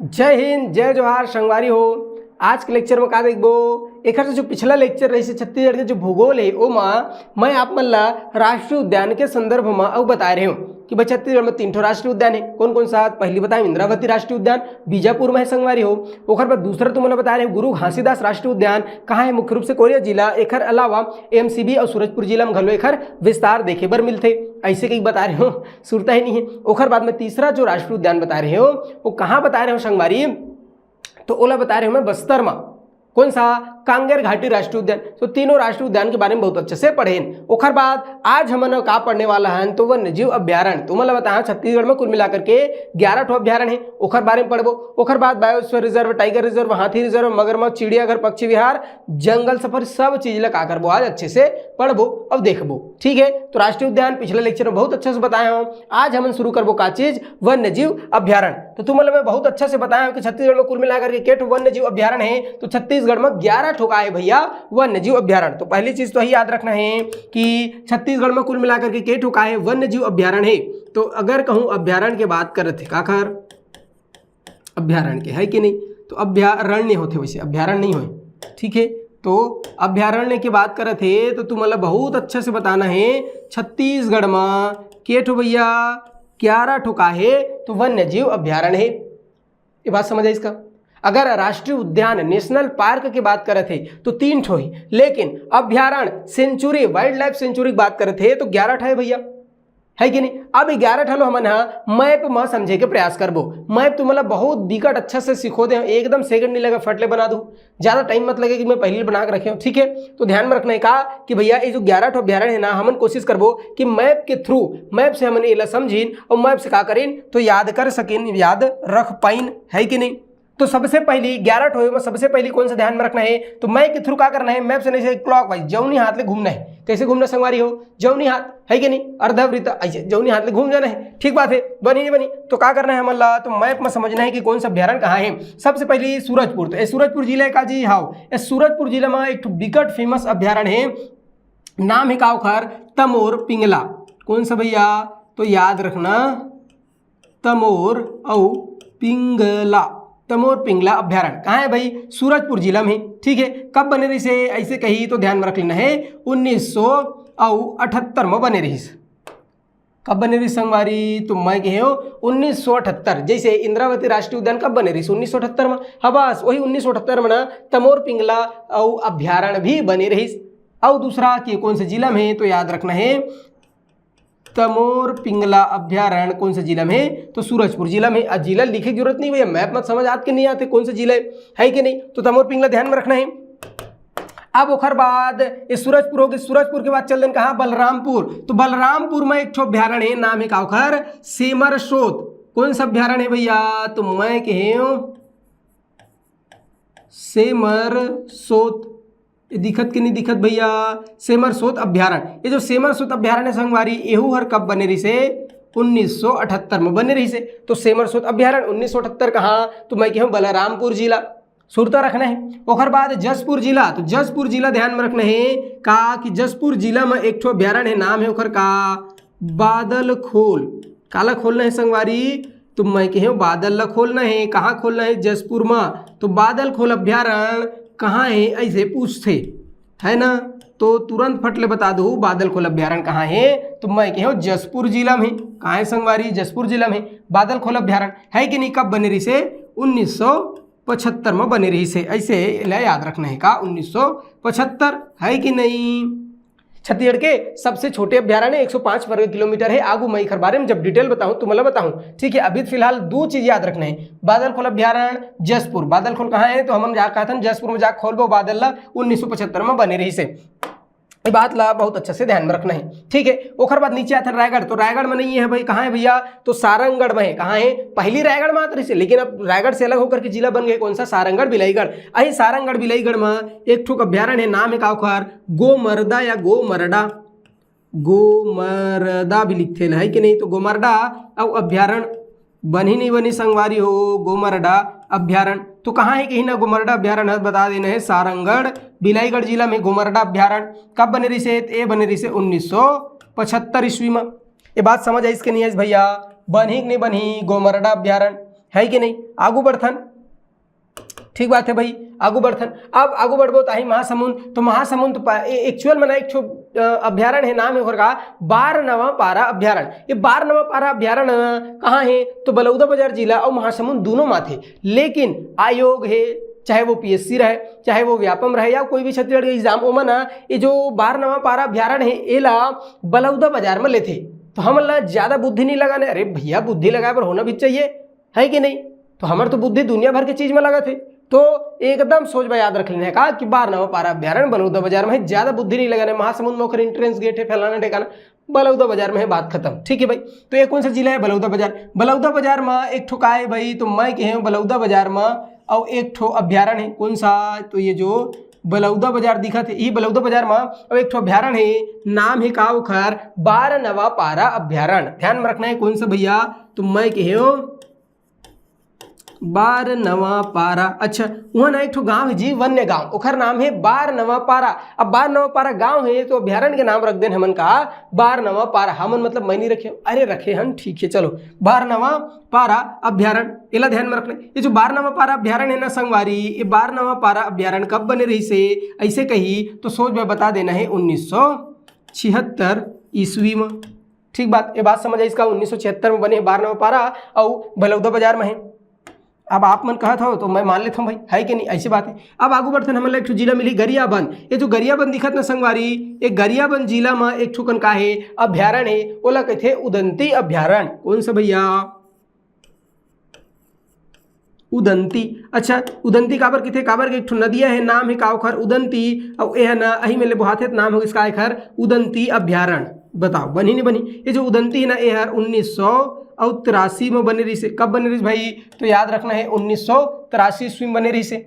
जय हिंद जय जोहार संगवारी हो। आज के लेक्चर में का देखबो एक से जो पिछला लेक्चर रही से छत्तीसगढ़ के जो भूगोल है वो मैं आप मन ला राष्ट्रीय उद्यान के संदर्भ में अब बता रहे हूँ कि भाई छत्तीसगढ़ में 3 राष्ट्रीय उद्यान है। कौन कौन सा? पहली बताए इंद्रावती राष्ट्रीय उद्यान बीजापुर में है संगवारी हो। ओखर बाद दूसरा तुमने बता रहे गुरु घासीदास राष्ट्रीय उद्यान कहाँ है? मुख्य रूप से कोरिया जिला। एकर अलावा एमसीबी और सूरजपुर जिला में घलो एकर विस्तार देखे बर मिलते। ऐसे कई बता रहे हो, सुरता ही नहीं है। ओखर बाद में तीसरा जो राष्ट्रीय उद्यान बता रहे हो वो कहाँ बता रहे हो संगवारी? तो ओला बता रहे हो मैं बस्तर में। कौन सा? कांगेर घाटी राष्ट्रीय उद्यान। तो तीनों राष्ट्रीय उद्यान के बारे में बहुत अच्छे से पढ़े। ओखर बाद आज हमन का पढ़ने वाला है तो वन्य जीव अभ्यारण्य। तो मतलब बताया छत्तीसगढ़ में कुल मिलाकर के 11 अभ्यारण्य है। ओखर बारे में पढ़बो। ओखर बाद बायोस्फीयर रिजर्व, टाइगर रिजर्व, हाथी रिजर्व, मगरमच्छ, चिड़ियाघर, पक्षी विहार, जंगल सफर, सब चीज ला का करबो आज अच्छे से पढ़बो अब देखबो। ठीक है, तो राष्ट्रीय उद्यान पिछले लेक्चर में बहुत अच्छे से बताया हूँ। आज हम शुरू करबो का चीज? वन्य जीव अभ्यारण्य। तो तुम मैं बहुत अच्छे से बताया हूँ कि छत्तीसगढ़ में कुल मिलाकर के केट वन्य जीव अभ्यारण्य है। तो छत्तीसगढ़ में 11 ठोका है भैया वन्य जीव अभ्यारण्य। तो पहली चीज तो ही याद रखना है कि छत्तीसगढ़ में कुल मिलाकर के केट ठोका है वन्य जीव अभ्यारण्य है। तो अगर कहूं अभ्यारण्य की बात करते का कर अभ्यारण्य के है कि नहीं? तो अभ्यारण्य होते, वैसे अभ्यारण्य नहीं हो। ठीक है, तो अभ्यारण्य की बात करते थे तो तुम मतलब बहुत अच्छे से बताना है छत्तीसगढ़ में केट भैया 11 ठोका है तो वन्य जीव अभ्यारण्य है। ये बात समझ आई इसका? अगर राष्ट्रीय उद्यान नेशनल पार्क की बात करे थे तो 3 ठो ही, लेकिन अभ्यारण्य सेंचुरी वाइल्ड लाइफ सेंचुरी की बात करे थे तो 11 ठो है भैया, है कि नहीं? अब 11 ठो हमन मैप में समझे के प्रयास करबो। मैप तो मतलब बहुत बिकट अच्छा से सिखो दे, एकदम सेकंड नहीं लगा फटले बना दूं, ज्यादा टाइम मत लगे कि मैं पहले बना के रखे हूँ। ठीक है, तो ध्यान में रखना है का कि भैया ये जो 11 ठो अभ्यारण्य है ना, हमन कोशिश करबो कि मैप के थ्रू, मैप से हमन ये समझीन और मैप से का करें तो याद कर सकें, याद रख पाइन, है कि नहीं? तो सबसे पहली 11 ठो में सबसे पहली कौन सा ध्यान में रखना है? तो मैप के थ्रू का करना है? मैप से नहीं क्लॉक वाइज जौनी हाथ ले घूमना है। कैसे घूमना संगवारी हो? जौनी हाथ, है कि नहीं? अर्धवृत्त ऐसे जौनी हाथ ले घूम जाना है। ठीक बात है, बनी नहीं बनी? तो का करना है हमन ला? तो मैप में समझना है कि कौन सा अभ्यारण्य कहाँ है। सबसे पहली सूरजपुर। तो सूरजपुर जिले का जी हाउ सूरजपुर जिले में एक बिकट फेमस अभ्यारण्य है, नाम है का ओखर तमोर पिंगला। कौन सा भैया? तो याद रखना तमोर और पिंगला। तमोर पिंगला अभ्यारण्य कहाँ है भाई? सूरजपुर जिला में। ठीक है, कब बने रही से ऐसे कही तो ध्यान में रख लेना है 1978 में बने रही। कब बने रही संगवारी? तो मैं कहे 1978। जैसे इंद्रावती राष्ट्रीय उद्यान कब बने रही? 1978 में। हाँ बस वही 1978 में ना तमोर पिंगला और अभ्यारण्य भी बने रही। और दूसरा कि कौन से जिला में? तो याद रखना है तमोर पिंगला अभ्यारण्य कौन से जिला में है? तो सूरजपुर जिला में। जिला लिखे की जरूरत नहीं भैया, मैप मत समझ आते नहीं आते कौन सा जिला है कि नहीं? तो तमोर पिंगला ध्यान में रखना है। अब ओखर बाद ये सूरजपुर हो गई। सूरजपुर के बाद चल दें कहाँ? बलरामपुर। तो बलरामपुर में एक ठो अभ्यारण्य है, नाम है का ओखर सेमरसोत। कौन सा अभ्यारण्य है भैया? तो मैं कहे सेमरसोत। दिखत कि नहीं दिखत भैया? सेमरसोत अभ्यारण्य। ये जो सेमरसोत अभ्यारण्य संगवारी एहू हर कब बने रही से? 1978 में बने रही से। तो सेमरसोत अभ्यारण्य 1978 कहाँ? तो मैं कहूँ बलरामपुर जिला, सुरता रखना है। ओखर बाद जसपुर जिला। तो जसपुर जिला ध्यान में रखना है का कि जसपुर जिला में एक ठो अभ्यारण्य है, नाम है ओखर का बादल खोल। काला खोलना है संगवारी? तो मैं कहूँ बादल ला खोलना है। कहाँ खोलना है? जसपुर में। तो बादल खोल अभ्यारण्य कहाँ है ऐसे पूछते है ना, तो तुरंत फटले बता दो बादल खोल अभ्यारण्य कहाँ है? तो मैं कहूँ जसपुर जिला में। कहाँ है संगवारी? जसपुर जिला में बादल खोल अभ्यारण्य, है कि नहीं? कब बने रही से? 1975 में बने रही से। ऐसे याद रखना है का 1975, है कि नहीं? छत्तीसगढ़ के सबसे छोटे अभ्यारण्य 105 वर्ग किलोमीटर है। आगू मैं इखर बारे में जब डिटेल बताऊं तो मतलब बताऊं। ठीक है, अभी फिलहाल 2 चीज याद रखना है, बादल खोल अभ्यारण्य, जसपुर। बादल खोल कहाँ है? तो हम जा कहा था जसपुर में जाकर खोलबो बादल ला 1975 में बने रही से। ये बात ला बहुत अच्छे से ध्यान में रखना है। ठीक है, ओखर बाद नीचे आता है रायगढ़। तो रायगढ़ में नहीं है भाई, कहाँ है भैया? तो सारंगगढ़ में है। कहाँ है? पहली रायगढ़ में आती से, लेकिन अब रायगढ़ से अलग होकर के जिला बन गए। कौन सा? सारंगगढ़ बिलाईगढ़। अही सारंगगढ़ बिलाईगढ़ में एक ठोक अभ्यारण्य है, नाम है का ओखर गोमर्दा या गोमरडा। गोमरदा भी लिखते है कि नहीं? तो गोमरडा अब अभ्यारण्य बनी नहीं बनी संगवारी हो? गोमरडा अभ्यारण्य। तो कहाँ है कहीं ना गोमरडा अभ्यारण्य बता देना है सारंगगढ़ बिलाईगढ़ जिला में गोमरडा अभ्यारण्य। कब बने रही से? ये बने रही से 1975 ईस्वी में। ये बात समझ आई इसके नहीं है भैया? बनी कि नहीं बनी गोमरडा अभ्यारण्य, है कि नहीं। आगू बढ़थन, ठीक बात है भाई, आगू बढ़थन। अब आगू बढ़बो ताही महासमुंद, तो महासमुंद तो एक्चुअल में एक अभ्यारण है, नाम है ओकर का बारनवा पारा अभ्यारण। ये बारनवा पारा अभ्यारण कहाँ है, तो बलौदाबाजार जिला और महासमुंद दोनों में थे। लेकिन आयोग है, चाहे वो पीएससी रहे, चाहे वो व्यापम रहे, या कोई भी छत्तीसगढ़ के एग्जाम ओमन ये जो बारनवा पारा अभ्यारण है एला बलौदाबाजार में लेते। तो हमन ला ज्यादा बुद्धि नहीं लगाने, अरे भैया बुद्धि लगाए पर होना भी चाहिए, है कि नहीं। तो हमारे तो बुद्धि दुनिया भर की चीज में लगा थे, तो एकदम सोच में याद रख लेने का कि बारनवा पारा अभ्यारण बलौदाबाजार में है, ज्यादा बुद्धि नहीं लगाने। महासमुंद में एंट्रेंस गेट है, फैलाना ठिकाना बलौदाबाजार में है, बात खत्म, ठीक है भाई। तो ये कौन सा जिला है, बलौदाबाजार। बलौदाबाजार में एक ठो का है भाई, तो मैं कहे बलौदाबाजार में और एक ठो अभ्यारण है, कौन सा, तो ये जो बलौदाबाजार दिखा थे, ये बलौदाबाजार में और एक ठो अभ्यारण है, नाम है का ओखर बारनवा पारा अभ्यारण। ध्यान में रखना है कौन सा भैया, तो मैं कहे बारनवा पारा। अच्छा, वहाँ ना एक ठो गांव है जी, वन्य गांव, ओखर नाम है बारनवा पारा। अब बारनवा पारा गांव है तो अभ्यारण के नाम रख देन हमन का बारनवा पारा। हमन मतलब मैं नहीं रखे, अरे रखे हम, ठीक है चलो, बारनवा पारा अभ्यारण, इला ध्यान में रखना। ये जो बारनवा पारा अभ्यारण है ना संगवारी, ये बारनवा पारा अभ्यारण कब बने रही से ऐसे कही तो सोच में बता देना है 1976 ईस्वी में, ठीक बात। ये बात समझ आई, इसका 1976 में बने बारनवा पारा और बलौदाबाजार में है। अब आप मन कहत हो तो मैं मान लेता हूँ भाई, है कि नहीं, ऐसी बात है। अब आगू बढ़ते हमें एक जिला मिली गरियाबंद। ये जो गरियाबंद दिखत ना संगवारी, ये गरियाबंद जिला में एक ठुकन का है अभ्यारण है, ओला कहते उदंती अभ्यारण। कौन सा भैया, उदंती। अच्छा, उदंती काबर कहते, काबर के एक ठो नदिया है, नाम है का ओखर उदंती, और यह ना अही में ले बुहाते नाम हो इसका एखर उदंती अभ्यारण। बताओ बनी नहीं बनी। ये जो उदंती है ना, ये हर 1983 में बने रही से। कब बने रही भाई, तो याद रखना है 1983 ईस्वी में बने रही से।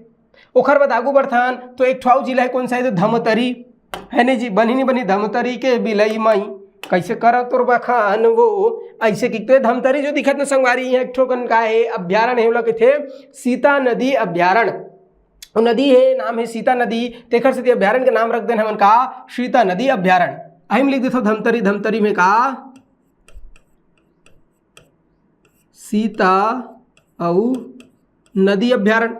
ओखर बाद आगू बढ़थान तो एक ठो जिला है, कौन सा है, तो धमतरी, है नहीं जी, बनी नहीं बनी। धमतरी के बिलई माई कैसे कर तोर बखान वो, ऐसे की तो धमतरी जो दिखत ना संगवारी, एक ठोकन का है अभ्यारण है, लोग थे सीता नदी अभ्यारण। नदी है, नाम है सीता नदी, तेखर से अभ्यारण के नाम रख देना हमन का सीता नदी अभ्यारण। अहिम लिख देता धमतरी, धमतरी में का सीता और नदी अभ्यारण।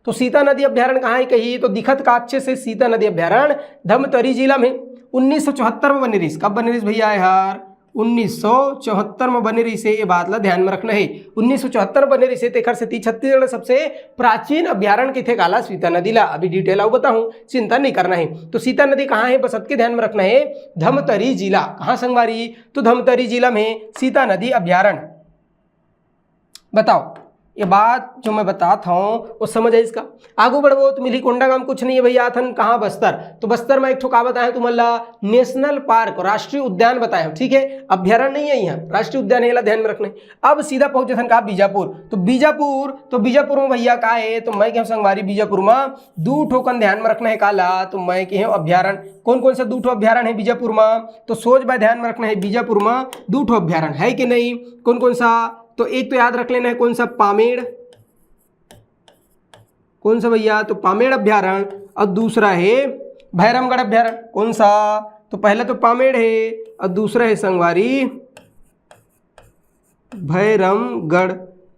तो सीता नदी अभ्यारण कहाँ है कही, तो दिखत का अच्छे से सीता नदी अभ्यारण धमतरी जिला में 1974 में बनी रही। कब बनी रही भैया यार, 1974 में बने रही से, ये बात ला ध्यान में रखना है। 1974 में बने रही से, तेखर से छत्तीसगढ़ सबसे प्राचीन अभ्यारण किथे काला सीता नदी ला। अभी डिटेल आओ बताऊं, चिंता नहीं करना है। तो सीता नदी कहाँ है, बस सबके ध्यान में रखना है, धमतरी जिला। कहाँ संगवारी, तो धमतरी जिला में सीता नदी अभ्यारण। बताओ, ये बात जो मैं बताता हूँ वो समझ है इसका। आगू बढ़ो तो मिली कोंडागांव कुछ नहीं है भैया, थन कहाँ, बस्तर। तो बस्तर में एक ठो का बताया तुम्हारा नेशनल पार्क, राष्ट्रीय उद्यान बताया, ठीक है, अभ्यारण नहीं है यहाँ, राष्ट्रीय उद्यान है, ध्यान में रखना है। अब सीधा पहुंचे थन कहा बीजापुर। तो बीजापुर में भैया का है, तो मैं क्या संगवारी बीजापुर में दो ठोकन ध्यान में रखना है काला, तो मैं क्या अभ्यारण। कौन कौन सा दो ठो अभ्यारण है बीजापुर में, तो सोच बाय ध्यान में रखना है, बीजापुर में दो ठो अभ्यारण है कि नहीं। कौन कौन सा, तो एक तो याद रख लेना है कौन सा, पामेड़। कौन सा भैया, तो पामेड़ अभ्यारण, और दूसरा है भैरमगढ़ अभ्यारण। कौन सा, तो पहला तो पामेड़ है और दूसरा है संगवारी भैरमगढ़।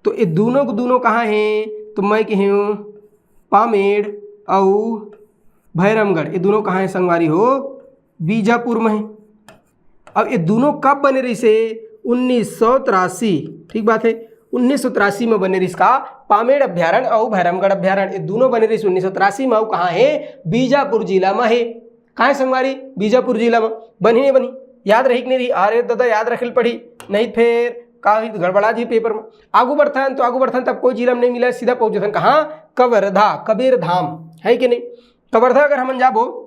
तो ये दोनों कहाँ हैं, तो मैं कहूँ पामेड़ और भैरमगढ़, ये दोनों कहाँ है संगवारी हो, बीजापुर में है। अब ये दोनों कब बने रही से, 1983, ठीक बात है, 1983 में बने रही इसका पामेड़ अभ्यारण और भैरमगढ़ अभ्यारण। ये दोनों बने रही 1983 में। और कहाँ है, बीजापुर जिला में है। कहाँ है संगवारी, बीजापुर जिला में। बनी नहीं बनी, याद रही कि नहीं रही, अरे दादा याद रखल पड़ी, नहीं फिर काफी गड़बड़ा जी पेपर में। आगू बढ़थन तो आगू बढ़थन तब कोई जिला में नहीं मिला, सीधा पहुंचथन कहाँ, कवर्धा, कबीर धाम, है कि नहीं। कवर्धा अगर हम जाबो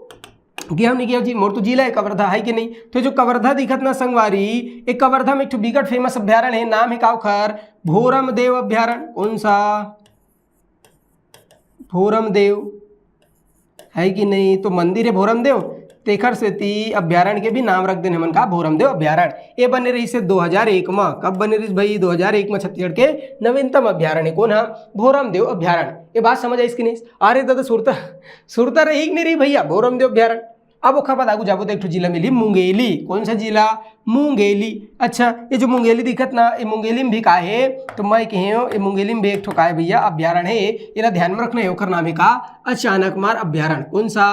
कि हम नहीं गया जी, मोर तो जिला है कवर्धा, है कि नहीं। तो जो कवर्धा दिखत ना संगवारी, एक कवर्धा में एक बिकट फेमस अभ्यारण है, नाम है काउखर भोरमदेव अभ्यारण। कौन सा, भोरमदेव, है कि नहीं। तो मंदिर है भोरमदेव, तेखर से ती अभ्यारण के भी नाम रख देने मन का भोरमदेव अभ्यारण। ये बने रही से 2001 में। कब बने रही भाई, 2001 में छत्तीसगढ़ के नवीनतम अभ्यारण है, कौन है, भोरमदेव अभ्यारण। ये बात समझ आई इसकी नहीं, अरे दादा सुरता रही नहीं रही भैया, भोरमदेव अभ्यारण। अब ओखर बाद आगू जाबो तो एक ठो जिला मिली मुंगेली। कौन सा जिला? मुंगेली। अच्छा, ये जो मुंगेली दिखत ना, ये मुंगेली में भी का है? तो मैं कहे ये मुंगेली में भी एक ठो का है भैया अभ्यारण है। ये ध्यान में रखना है, ओखर नाम है का अचानकमार अभ्यारण। कौन सा?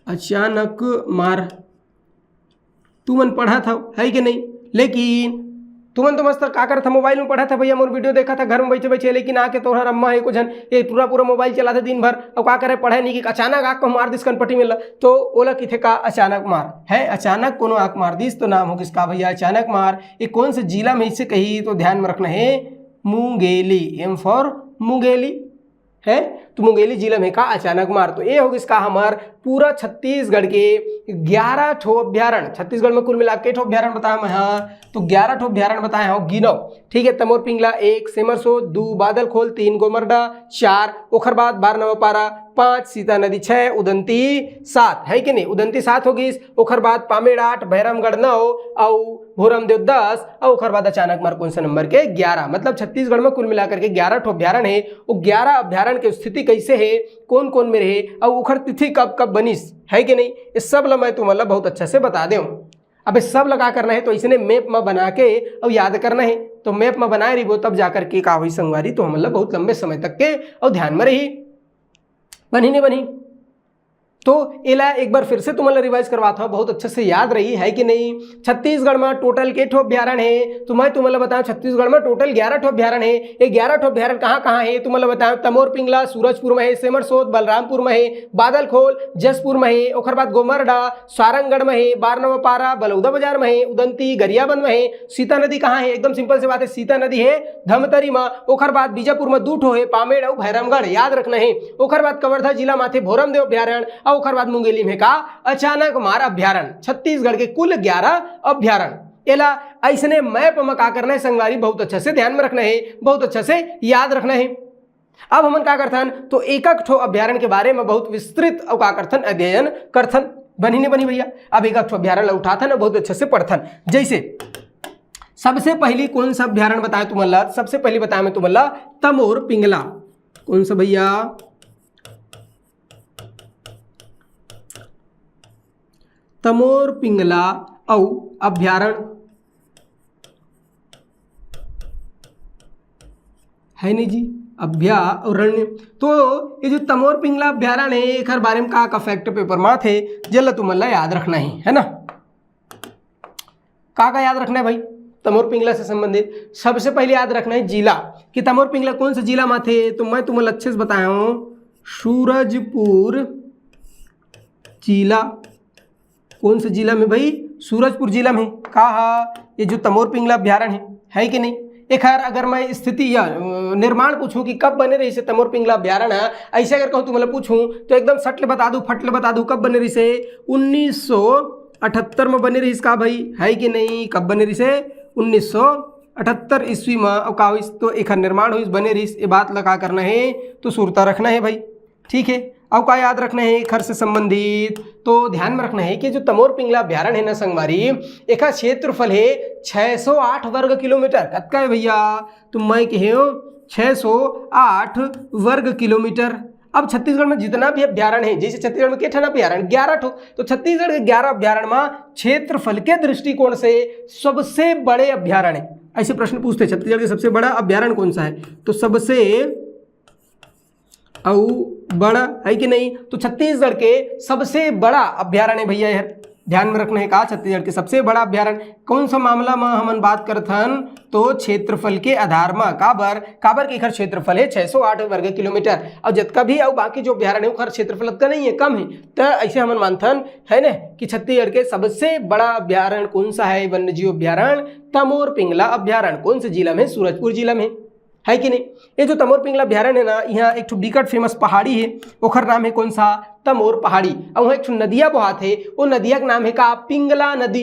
अचानकमार। तुमन पढ़ा था है कि नहीं? लेकिन तुमन तो मस्त का करता मोबाइल में पढ़ा था भैया, मोर वीडियो देखा था घर में बैठे बैठे, लेकिन आके तोहर अम्मा है कुछ ये पूरा मोबाइल चला था दिन भर, अब का करे पढ़े नहीं कि अचानक आँख को मार दिस कनपट्टी में तो ओला किथे का अचानक मार है। अचानक कोनो आँख मार दिस तो नाम हो किसका भैया? अचानक मार। ये कौन से जिला में इससे कही तो ध्यान में रखना है मुंगेली। एम फॉर मुंगेली है, तो मुंगेली जिला में का अचानक मार। तो ये होगी इसका हमार पूरा छत्तीसगढ़ के 11 ठो अभ्यारण। छत्तीसगढ़ में कुल मिला के ठो अभ्यारण बताया मैं, हाँ तो 11 ठो अभ्यारण बताए हो गिनो। ठीक है, तमोर पिंगला 1, सेमरसो 2, बादल खोल 3, गोमरडा 4, ओखर बाद बारनवापारा 5, सीता नदी 6, उदंती 7 है कि नहीं? उदंती 7 होगी। ओखर बाद पामेड़ 8, भैरमगढ़ 9 और भोरमदेव 10 और ओखर बाद अचानक मार कौन सा नंबर के? 11। मतलब छत्तीसगढ़ में कुल मिलाकर के 11 ठो अभ्यारण है। वो 11 अभ्यारण की स्थिति कैसे है, कौन कौन में रहे और ओखर तिथि कब कब बनिस है कि नहीं, इस सब ला मैं तुम्हें बहुत अच्छा से बता दूं। अब इस सब लगा करना है तो इसने मैप में बना के और याद करना है। तो मैप में बनाए रही वो तब जाकर के का हुई संगवारी, तो हम बहुत लंबे समय तक के और ध्यान में रही। बनी नहीं बनी? तो एला एक बार फिर से तुम्हारा रिवाइज करवाता हूँ, बहुत अच्छे से याद रही है कि नहीं। छत्तीसगढ़ में टोटल के ठो अभ्यारण है, तो मैं तुम्हें बताऊँ छत्तीसगढ़ में टोटल 11 ठो अभ्यारण है। ये 11 ठो अभ्यारण कहाँ कहाँ है तुम्हें बताऊँ? तमोर पिंगला सूरजपुर में है, सेमरसोत बलरामपुर में है, बादलखोल जसपुर में है, ओखर बाद गोमरडा सारंगगढ़ में है, बारनवापारा बलौदा बाजार में है, उदंती गरियाबंद में है। सीता नदी कहाँ है? एकदम सिंपल से बात है, सीता नदी है धमतरी में। ओखर बाद बीजापुर में 2 ठो है, पामेड़ और भैरमगढ़, याद रखना है। ओखर बाद कवर्धा जिला माथे भोरमदेव अभ्यारण, ओखर बाद मुंगेली में का अचानक मार अभ्यारण। छत्तीसगढ़ के कुल 11 अभ्यारण। एला ऐसने मैप में का करना है संगवारी, बहुत अच्छा से ध्यान में रखना है, बहुत अच्छा से याद रखना है। अब हम का करथन तो एक एक ठो अभ्यारण के बारे में बहुत विस्तृत और का करथन अध्ययन करथन। बनी नहीं बनी भैया? अब एक ठो अभ्यारण उठाथन और बहुत अच्छे से पढ़थन। जैसे सबसे पहली कौन सा अभ्यारण बताया तुम्हारा? सबसे पहली बताया मैं तुम्हारा तमोर पिंगला। कौन सा भैया? तमोर पिंगला औ अभ्यारण है नहीं जी, अभ्यारण्य। तो ये जो तमोर पिंगला अभ्यारण है एक बारे में का फैक्ट पेपर में थे जल्द तुम्हारा याद रखना है ना। का याद रखना है भाई तमोर पिंगला से संबंधित? सबसे पहले याद रखना है जिला कि तमोर पिंगला कौन सा जिला में थे, तो मैं तुम्हें अच्छे से बताया हूँ सूरजपुर जिला। कौन से जिला में भाई? सूरजपुर जिला में। कहा ये जो तमोर पिंगला अभ्यारण है कि नहीं? एक अगर मैं स्थिति या निर्माण पूछूं कि कब बने रही से तमोर पिंगला अभ्यारण है, ऐसे अगर कहूँ तुम्हें पूछूं तो एकदम सटले बता दूं, फटले बता दूं कब बने रही से? 1978 में बने रही इसका भाई, है कि नहीं? कब बने रही से? 1978 ईस्वी में। और का तो एक निर्माण हुई बने रही, ये बात लगा करना है तो सुरता रखना है भाई। ठीक है, अब का याद रखना है खर से संबंधित, तो ध्यान में रखना है कि जो तमोर पिंगला अभ्यारण है ना संगवारी, एक क्षेत्रफल है 608 वर्ग किलोमीटर। कतका है भैया? तो मैं कहे 608 वर्ग किलोमीटर। अब छत्तीसगढ़ में जितना भी अभ्यारण है, जैसे छत्तीसगढ़ में कितना अभ्यारण? 11 ठो, तो छत्तीसगढ़ के 11 अभ्यारण में क्षेत्रफल के दृष्टिकोण से सबसे बड़े अभ्यारण है। ऐसे प्रश्न पूछते हैं छत्तीसगढ़ के सबसे बड़ा अभ्यारण कौन सा है, तो सबसे औ बड़ा है कि नहीं? तो छत्तीसगढ़ के सबसे बड़ा अभ्यारण है भैया, यार ध्यान में रखना है का छत्तीसगढ़ के सबसे बड़ा अभ्यारण कौन सा मामला में हम बात करथन, तो क्षेत्रफल के आधार में। काबर के खर क्षेत्रफल है 608 वर्ग किलोमीटर, और जतका भी और बाकी जो अभ्यारण है वो खर क्षेत्रफल का नहीं है, कम है। तो ऐसे हम मानथन है ना कि छत्तीसगढ़ के सबसे बड़ा अभ्यारण कौन सा है? वन्यजीव अभ्यारण तमोर पिंगला अभ्यारण। कौन से जिला में? सूरजपुर जिला में, है कि नहीं? ये जो तमोर पिंगला अभ्यारण है ना, यहाँ एक ठो बिकट फेमस पहाड़ी है, ओखर नाम है कौन सा? तमोर पहाड़ी। और वहाँ एक ठो नदिया बहात है, वो नदिया का नाम है का? पिंगला नदी।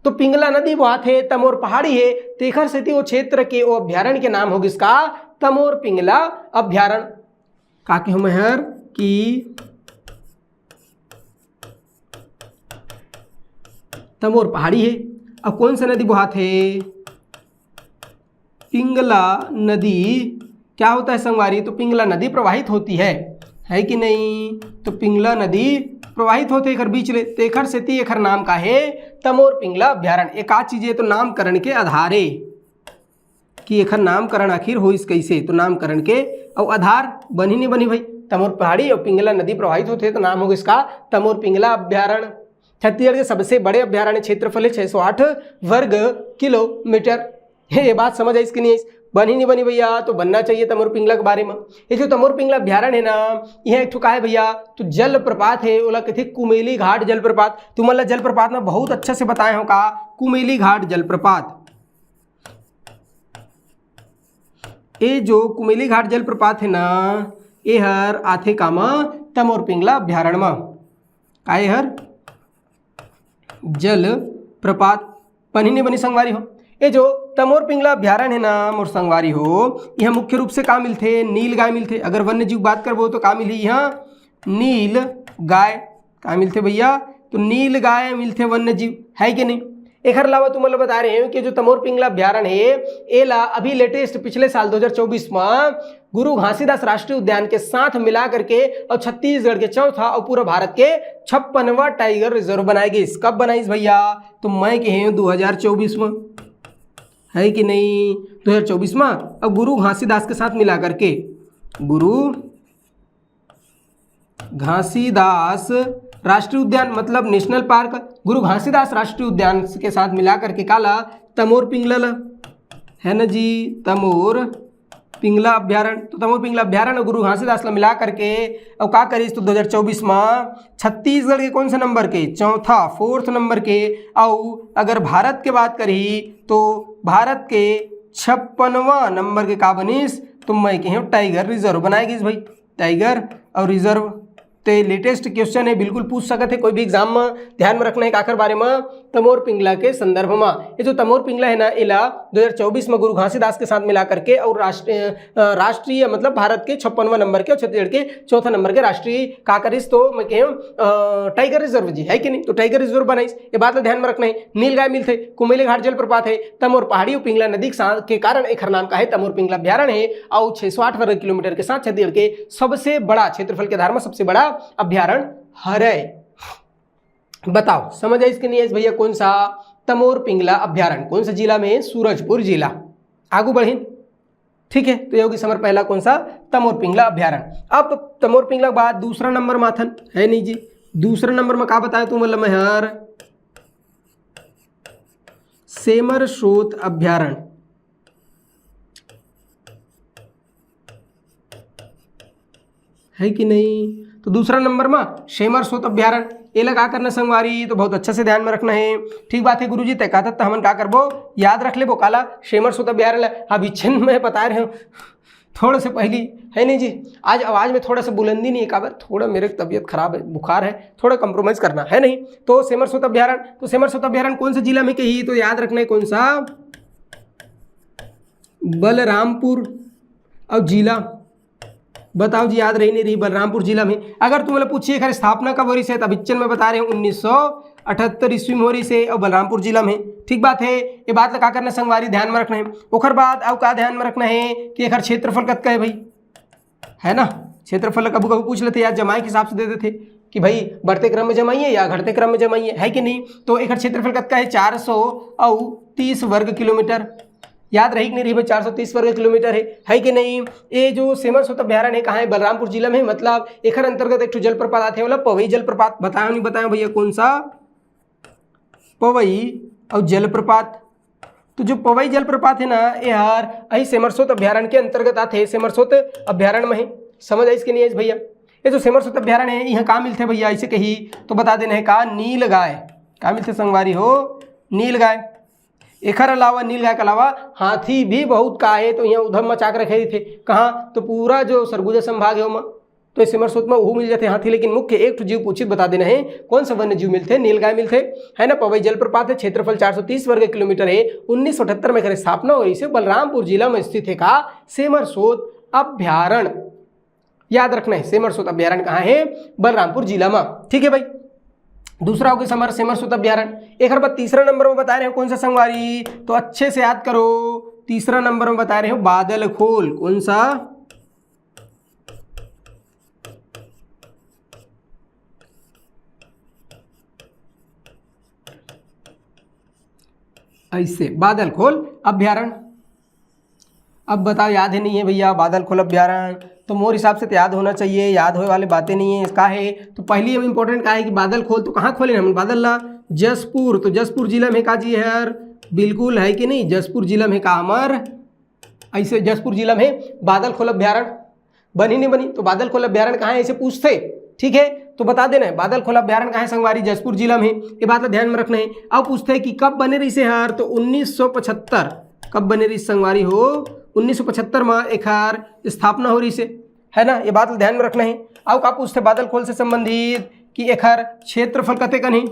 तो पिंगला नदी बहात है, तमोर पहाड़ी है, तेखर से वो क्षेत्र के वो अभ्यारण के नाम होगी इसका तमोर पिंगला अभ्यारण। का के हम हर कि तमोर पहाड़ी है। अब कौन सा नदी बहात है? पिंगला नदी। क्या होता है संगवारी? तो पिंगला नदी प्रवाहित होती है है कि नहीं। तो पिंगला नदी प्रवाहित होते एकर बीच ले, तो एकर सेती एकर नाम का है तमोर पिंगला अभ्यारण्य। एक आध चीज है तो नामकरण के आधारे कि एकर नामकरण आखिर होइस कैसे, तो नामकरण के और आधार बनी नहीं बनी भाई। तमोर पहाड़ी और पिंगला नदी प्रवाहित होते तो नाम होगा इसका तमोर पिंगला अभ्यारण्य। छत्तीसगढ़ के सबसे बड़े अभ्यारण्य क्षेत्रफल है 608 वर्ग किलोमीटर। ये बात समझ आई इसकी नहीं बनी नहीं बनी भैया, तो बनना चाहिए तमोर पिंगला के बारे में। ये जो तमोर पिंगला अभ्यारण्य है ना, यह एक ठुका है भैया, तो जल प्रपात है ओला कहते कुमेली घाट जलप्रपात। तुम्हारा जलप्रपात में बहुत अच्छा से बताए हो का कुमेली घाट जलप्रपात। ये जो कुमेली घाट जलप्रपात है ना, ये हर आथे कामा तमोर पिंगला अभ्यारण्य में का हर जल प्रपात बनी नहीं बनी संगवारी हो। ये जो तमोर पिंगला अभ्यारण्य है ना मोर संगवारी हो, यह मुख्य रूप से का मिलते नील गाय मिलते। अगर वन्य जीव बात करबो तो का मिली यहाँ नील गाय का मिलते भैया, तो नील गाय मिलते वन्य जीव है कि नहीं। एक अलावा तुम्हें बता रहे हैं कि जो तमोर पिंगला अभ्यारण्य है एला अभी लेटेस्ट पिछले साल 2024 में गुरु घासीदास राष्ट्रीय उद्यान के साथ मिला करके और छत्तीसगढ़ के चौथा और पूरा भारत के 56वां टाइगर रिजर्व बनाई गई। कब बनाई भैया, तो मैं कहे 2024 में है कि नहीं, 2024 में। अब गुरु घासीदास के साथ मिला करके गुरु घासीदास राष्ट्रीय उद्यान मतलब नेशनल पार्क, गुरु घासीदास राष्ट्रीय उद्यान के साथ मिला करके काला तमोर पिंगला है ना जी, तमोर पिंगला अभ्यारण्य। तो तमोर पिंगला अभ्यारण्य गुरु घासीदास ला मिला करके और का करीस तो 2024 में छत्तीसगढ़ के कौन से नंबर के चौथा 4th नंबर के, और अगर भारत के बात करी तो भारत के 56वां नंबर के का बनीस, तो मैं कहीं टाइगर रिजर्व बनाएगी भाई। टाइगर और रिजर्व तो लेटेस्ट क्वेश्चन है, बिल्कुल पूछ सकते है कोई भी एग्जाम में। ध्यान में रखना है आखिर बारे में तमोर पिंगला के संदर्भ में। ये जो तमोर पिंगला है ना, इला 2024 में गुरु घासीदास के साथ मिला करके और राष्ट्रीय मतलब भारत के 56वां नंबर के और छत्तीसगढ़ के चौथा नंबर के राष्ट्रीय का करिस, तो मैं कहूँ टाइगर रिजर्व जी है कि नहीं, तो टाइगर रिजर्व बनाइस। ये बात ध्यान में रखना है। नील गाय मिलते, कुमेली घाट जलप्रपात है, तमोर पहाड़ी और पिंगला नदी के कारण एक नाम का है तमोर पिंगला अभ्यारण्य है, और 608 वर्ग किलोमीटर के साथ छत्तीसगढ़ के सबसे बड़ा क्षेत्रफल के आधार में सबसे बड़ा अभ्यारण्य हरे। बताओ समझ आई इसके नहीं भैया, कौन सा तमोर पिंगला अभ्यारण्य कौन सा जिला में, सूरजपुर जिला। आगू बढ़ी, ठीक है। तो योगी समर पहला कौन सा तमोर पिंगला अभ्यारण्य। अब तमोर पिंगला के बाद दूसरा नंबर माथन है नहीं जी, दूसरा नंबर में का बताया तुम मतलब हर सेमर स्रोत अभ्यारण्य है कि नहीं। तो दूसरा नंबर में सेमर स्रोत अभ्यारण्य ये लगा करना संगवारी, तो बहुत अच्छा से ध्यान में रखना है। ठीक बात है गुरुजी, तय कहता तो हमन का करबो याद रख ले वो काला सेमर स्रोत अभ्यारण्य। अभी छिन में बता रहे हूँ थोड़ा से पहली है नहीं जी, आज आवाज़ में थोड़ा सा बुलंदी नहीं है, काबर थोड़ा मेरे तबीयत खराब है, बुखार है, थोड़ा कंप्रोमाइज़ करना है नहीं। तो सेमर स्रोत अभ्यारण्य, तो सेमर स्रोत अभ्यारण्य कौन से जिला में कही, तो याद रखना है कौन सा बलरामपुर और जिला। बताओ जी याद रही नहीं रही, बलरामपुर जिला में। अगर तुम पूछिए खैर स्थापना कब हो रही से, तब बिच्चन में बता रहे हैं 1978 ईस्वी में हो रही से और बलरामपुर जिला में। ठीक बात है, ये बात लगा करना संगवारी ध्यान में रखना है। ओखर बाद अब का ध्यान में रखना है कि एक क्षेत्रफल कत का है भाई, है ना। क्षेत्रफल कभी कभी पूछ लेते यार, जमाई के हिसाब से दे देते कि भाई बढ़ते क्रम में जमाइए या घटते क्रम में जमाइए, है कि नहीं। तो एक क्षेत्रफल कत का है 430 वर्ग किलोमीटर। याद रही कि नहीं रही भाई, 430 वर्ग किलोमीटर है कि नहीं। ये जो सेमर स्रोत अभ्यारण्य है कहाँ है, बलरामपुर जिला में। मतलब एक अंतर्गत एक जलप्रपात आते हैं, मतलब पवई जलप्रपात। बताया नहीं बताया भैया कौन सा, पवई और जलप्रपात। तो जो पवई जलप्रपात है ना, ये यार यही सेमर स्रोत अभ्यारण्य के अंतर्गत आते हैं, सेमर स्रोत अभ्यारण्य में है। समझ आई इसके नहीं है भैया। ये जो सेमर स्रोत अभ्यारण्य है यहाँ कहाँ मिलते हैं भैया, ऐसे कही तो बता देना है का नील गाय कहाँ मिलते संगवारी हो, नील गाय। एक अलावा नील गाय के अलावा हाथी भी बहुत का है, तो यहाँ उधम मचा कर रखे थे कहाँ, तो पूरा जो सरगुजा संभाग है वहाँ, तो इस सेमर स्रोत में वो मिल जाते हाथी। लेकिन मुख्य एक जीव पूछित बता देना है कौन सा वन्य जीव मिलते, नील गाय मिलते है ना। पवई जलप्रपात है, क्षेत्रफल 430 वर्ग किलोमीटर है। 1978 में स्थापना हुई से बलरामपुर जिला में स्थित है का सेमर स्रोत अभ्यारण्य। याद रखना है सेमर स्रोत अभ्यारण्य कहाँ है, बलरामपुर जिला में। ठीक है भाई, दूसरा हो गया सेमर स्रोत अभ्यारण्य। एक बाद तीसरा नंबर में बता रहे हो कौन सा संगवारी, तो अच्छे से याद करो। तीसरा नंबर में बता रहे हो बादल खोल, कौन सा ऐसे बादल खोल अभ्यारण्य। अब बताओ याद है नहीं है भैया बादल खोल अभ्यारण्य, तो मोर हिसाब से तो याद होना चाहिए, याद होने वाली बातें नहीं है इसका है। तो पहली हम इंपॉर्टेंट का है कि बादल खोल, तो कहाँ खोले हम बादल ला जसपुर, तो जसपुर जिला में का जी है यार, बिल्कुल है कि नहीं, जसपुर जिला में का हमार ऐसे जसपुर जिला में बादल खोल अभ्यारण्य बनी नहीं बनी, तो बादल खोल अभ्यारण्य कहाँ है ऐसे पूछते, ठीक है, तो बता देना है बादल खोल अभ्यारण्य कहाँ है संगवारी, जसपुर जिला में, ये बात ध्यान में रखना है। अब पूछते हैं कि कब बने रही से हार, तो 1975 कब बने रही संगवारी हो, 1975 में एक हार स्थापना हो रही से, है ना, ये बात ध्यान में रखना है। अब का पूछते बादल खोल से संबंधित कि एक हार क्षेत्रफल कते का नहीं,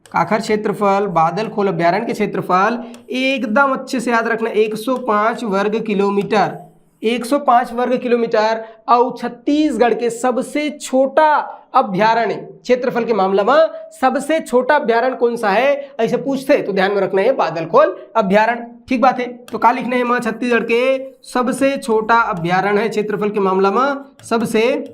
काखर क्षेत्रफल बादल खोल अभ्यारण्य के क्षेत्रफल एकदम अच्छे से याद रखना 105 वर्ग किलोमीटर, 105 वर्ग किलोमीटर, और छत्तीसगढ़ के सबसे छोटा अभ्यारण्य क्षेत्रफल के मामला में सबसे छोटा अभ्यारण्य कौन सा है ऐसे पूछते, तो ध्यान में रखना है बादल खोल अभ्यारण्य, ठीक बात है। तो क्या लिखना है मां, छत्तीसगढ़ के सबसे छोटा अभ्यारण्य है क्षेत्रफल के मामला में, सबसे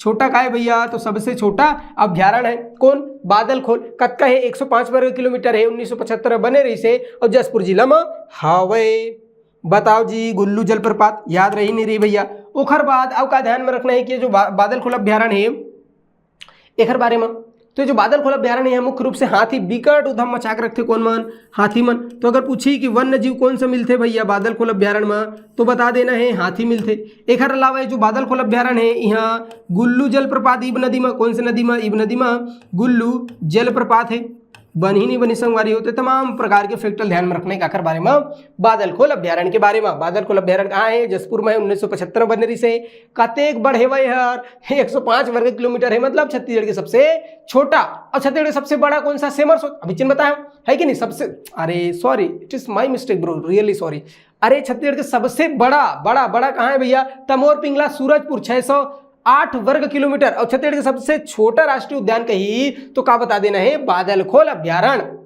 छोटा का है भैया, तो सबसे छोटा अभ्यारण्य है कौन, बादल खोल, कद का है 105 वर्ग किलोमीटर है, 1975 बने रही से, और जसपुर जिला में हावे। बताओ जी गुल्लू जलप्रपात याद रही नहीं रही भैया। ओखर बाद अब का ध्यान में रखना है कि जो बादल खोल अभ्यारण्य है एकर बारे में, तो जो बादल खोल अभ्यारण्य है मुख्य रूप से हाथी विकट उधम मचा के रखते कौन मन, हाथी मन। तो अगर पूछी कि वन्य जीव कौन सा मिलते भैया बादल खोल अभ्यारण्य में, तो बता देना है हाथी मिलते। एक अलावा जो बादल खोल अभ्यारण्य है यहाँ गुल्लू जलप्रपात इब नदी में, कौन से नदी में, इब नदी में गुल्लू जलप्रपात है, बनी नहीं बनी संगवारी होते, तमाम प्रकार के फैक्टर ध्यान में रखने का आखिर बारे में बादल खोल अभ्यारण्य के बारे में। बादल खोल अभ्यारण्य कहाँ है, जसपुर में, 1975 बने रही से, कतेक बढ़े हुए यार 105 वर्ग किलोमीटर है, मतलब छत्तीसगढ़ के सबसे छोटा। और छत्तीसगढ़ के सबसे बड़ा कौन सा, सेमरसोत, अभी चिन्ह बताया है कि नहीं, सबसे, अरे sorry it is my mistake bro, really sorry, अरे छत्तीसगढ़ के सबसे बड़ा बड़ा बड़ा कहाँ है भैया, तमोर पिंगला सूरजपुर 608 वर्ग किलोमीटर, और छत्तीसगढ़ का सबसे छोटा राष्ट्रीय उद्यान कही तो क्या बता देना है, बादल खोल अभ्यारण्य।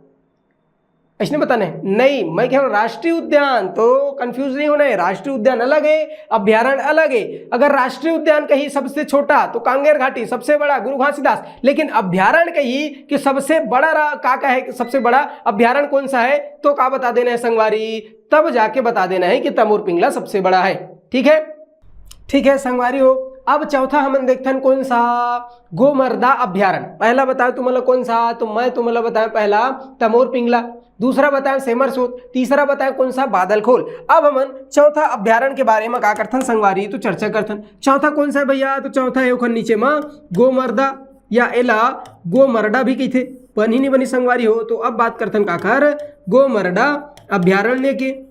इसने बताना है नहीं, मैं कह रहा हूं राष्ट्रीय उद्यान, तो कंफ्यूज नहीं होना है, राष्ट्रीय उद्यान अलग है अभ्यारण्य अलग है। अगर राष्ट्रीय उद्यान कही सबसे छोटा तो कांगेर घाटी, सबसे बड़ा गुरु घासीदास, लेकिन अभ्यारण्य कही कि सबसे बड़ा का है, सबसे बड़ा अभ्यारण्य कौन सा है, तो क्या बता देना है संगवारी, तब जाके बता देना है कि तमोर पिंगला सबसे बड़ा है, ठीक है, ठीक है संगवारी हो। अब चौथा हम देखते हैं कौन सा, गोमर्दा अभ्यारण्य। पहला बताओ तुम्हारा कौन सा, तो मैं तुम्हारा बताया पहला तमोर पिंगला, दूसरा बताया सेमरसोत, तीसरा बताया कौन सा, बादल खोल। अब हम चौथा अभ्यारण्य के बारे में का करथन संगवारी, तो चर्चा करथन। चौथा कौन सा है भैया, तो चौथा है ओखर नीचे में गोमर्दा, या एला गोमर्डा भी कहते, बनी नहीं बनी संगवारी हो। तो अब बात करथन काकर गोमर्डा अभ्यारण्य के,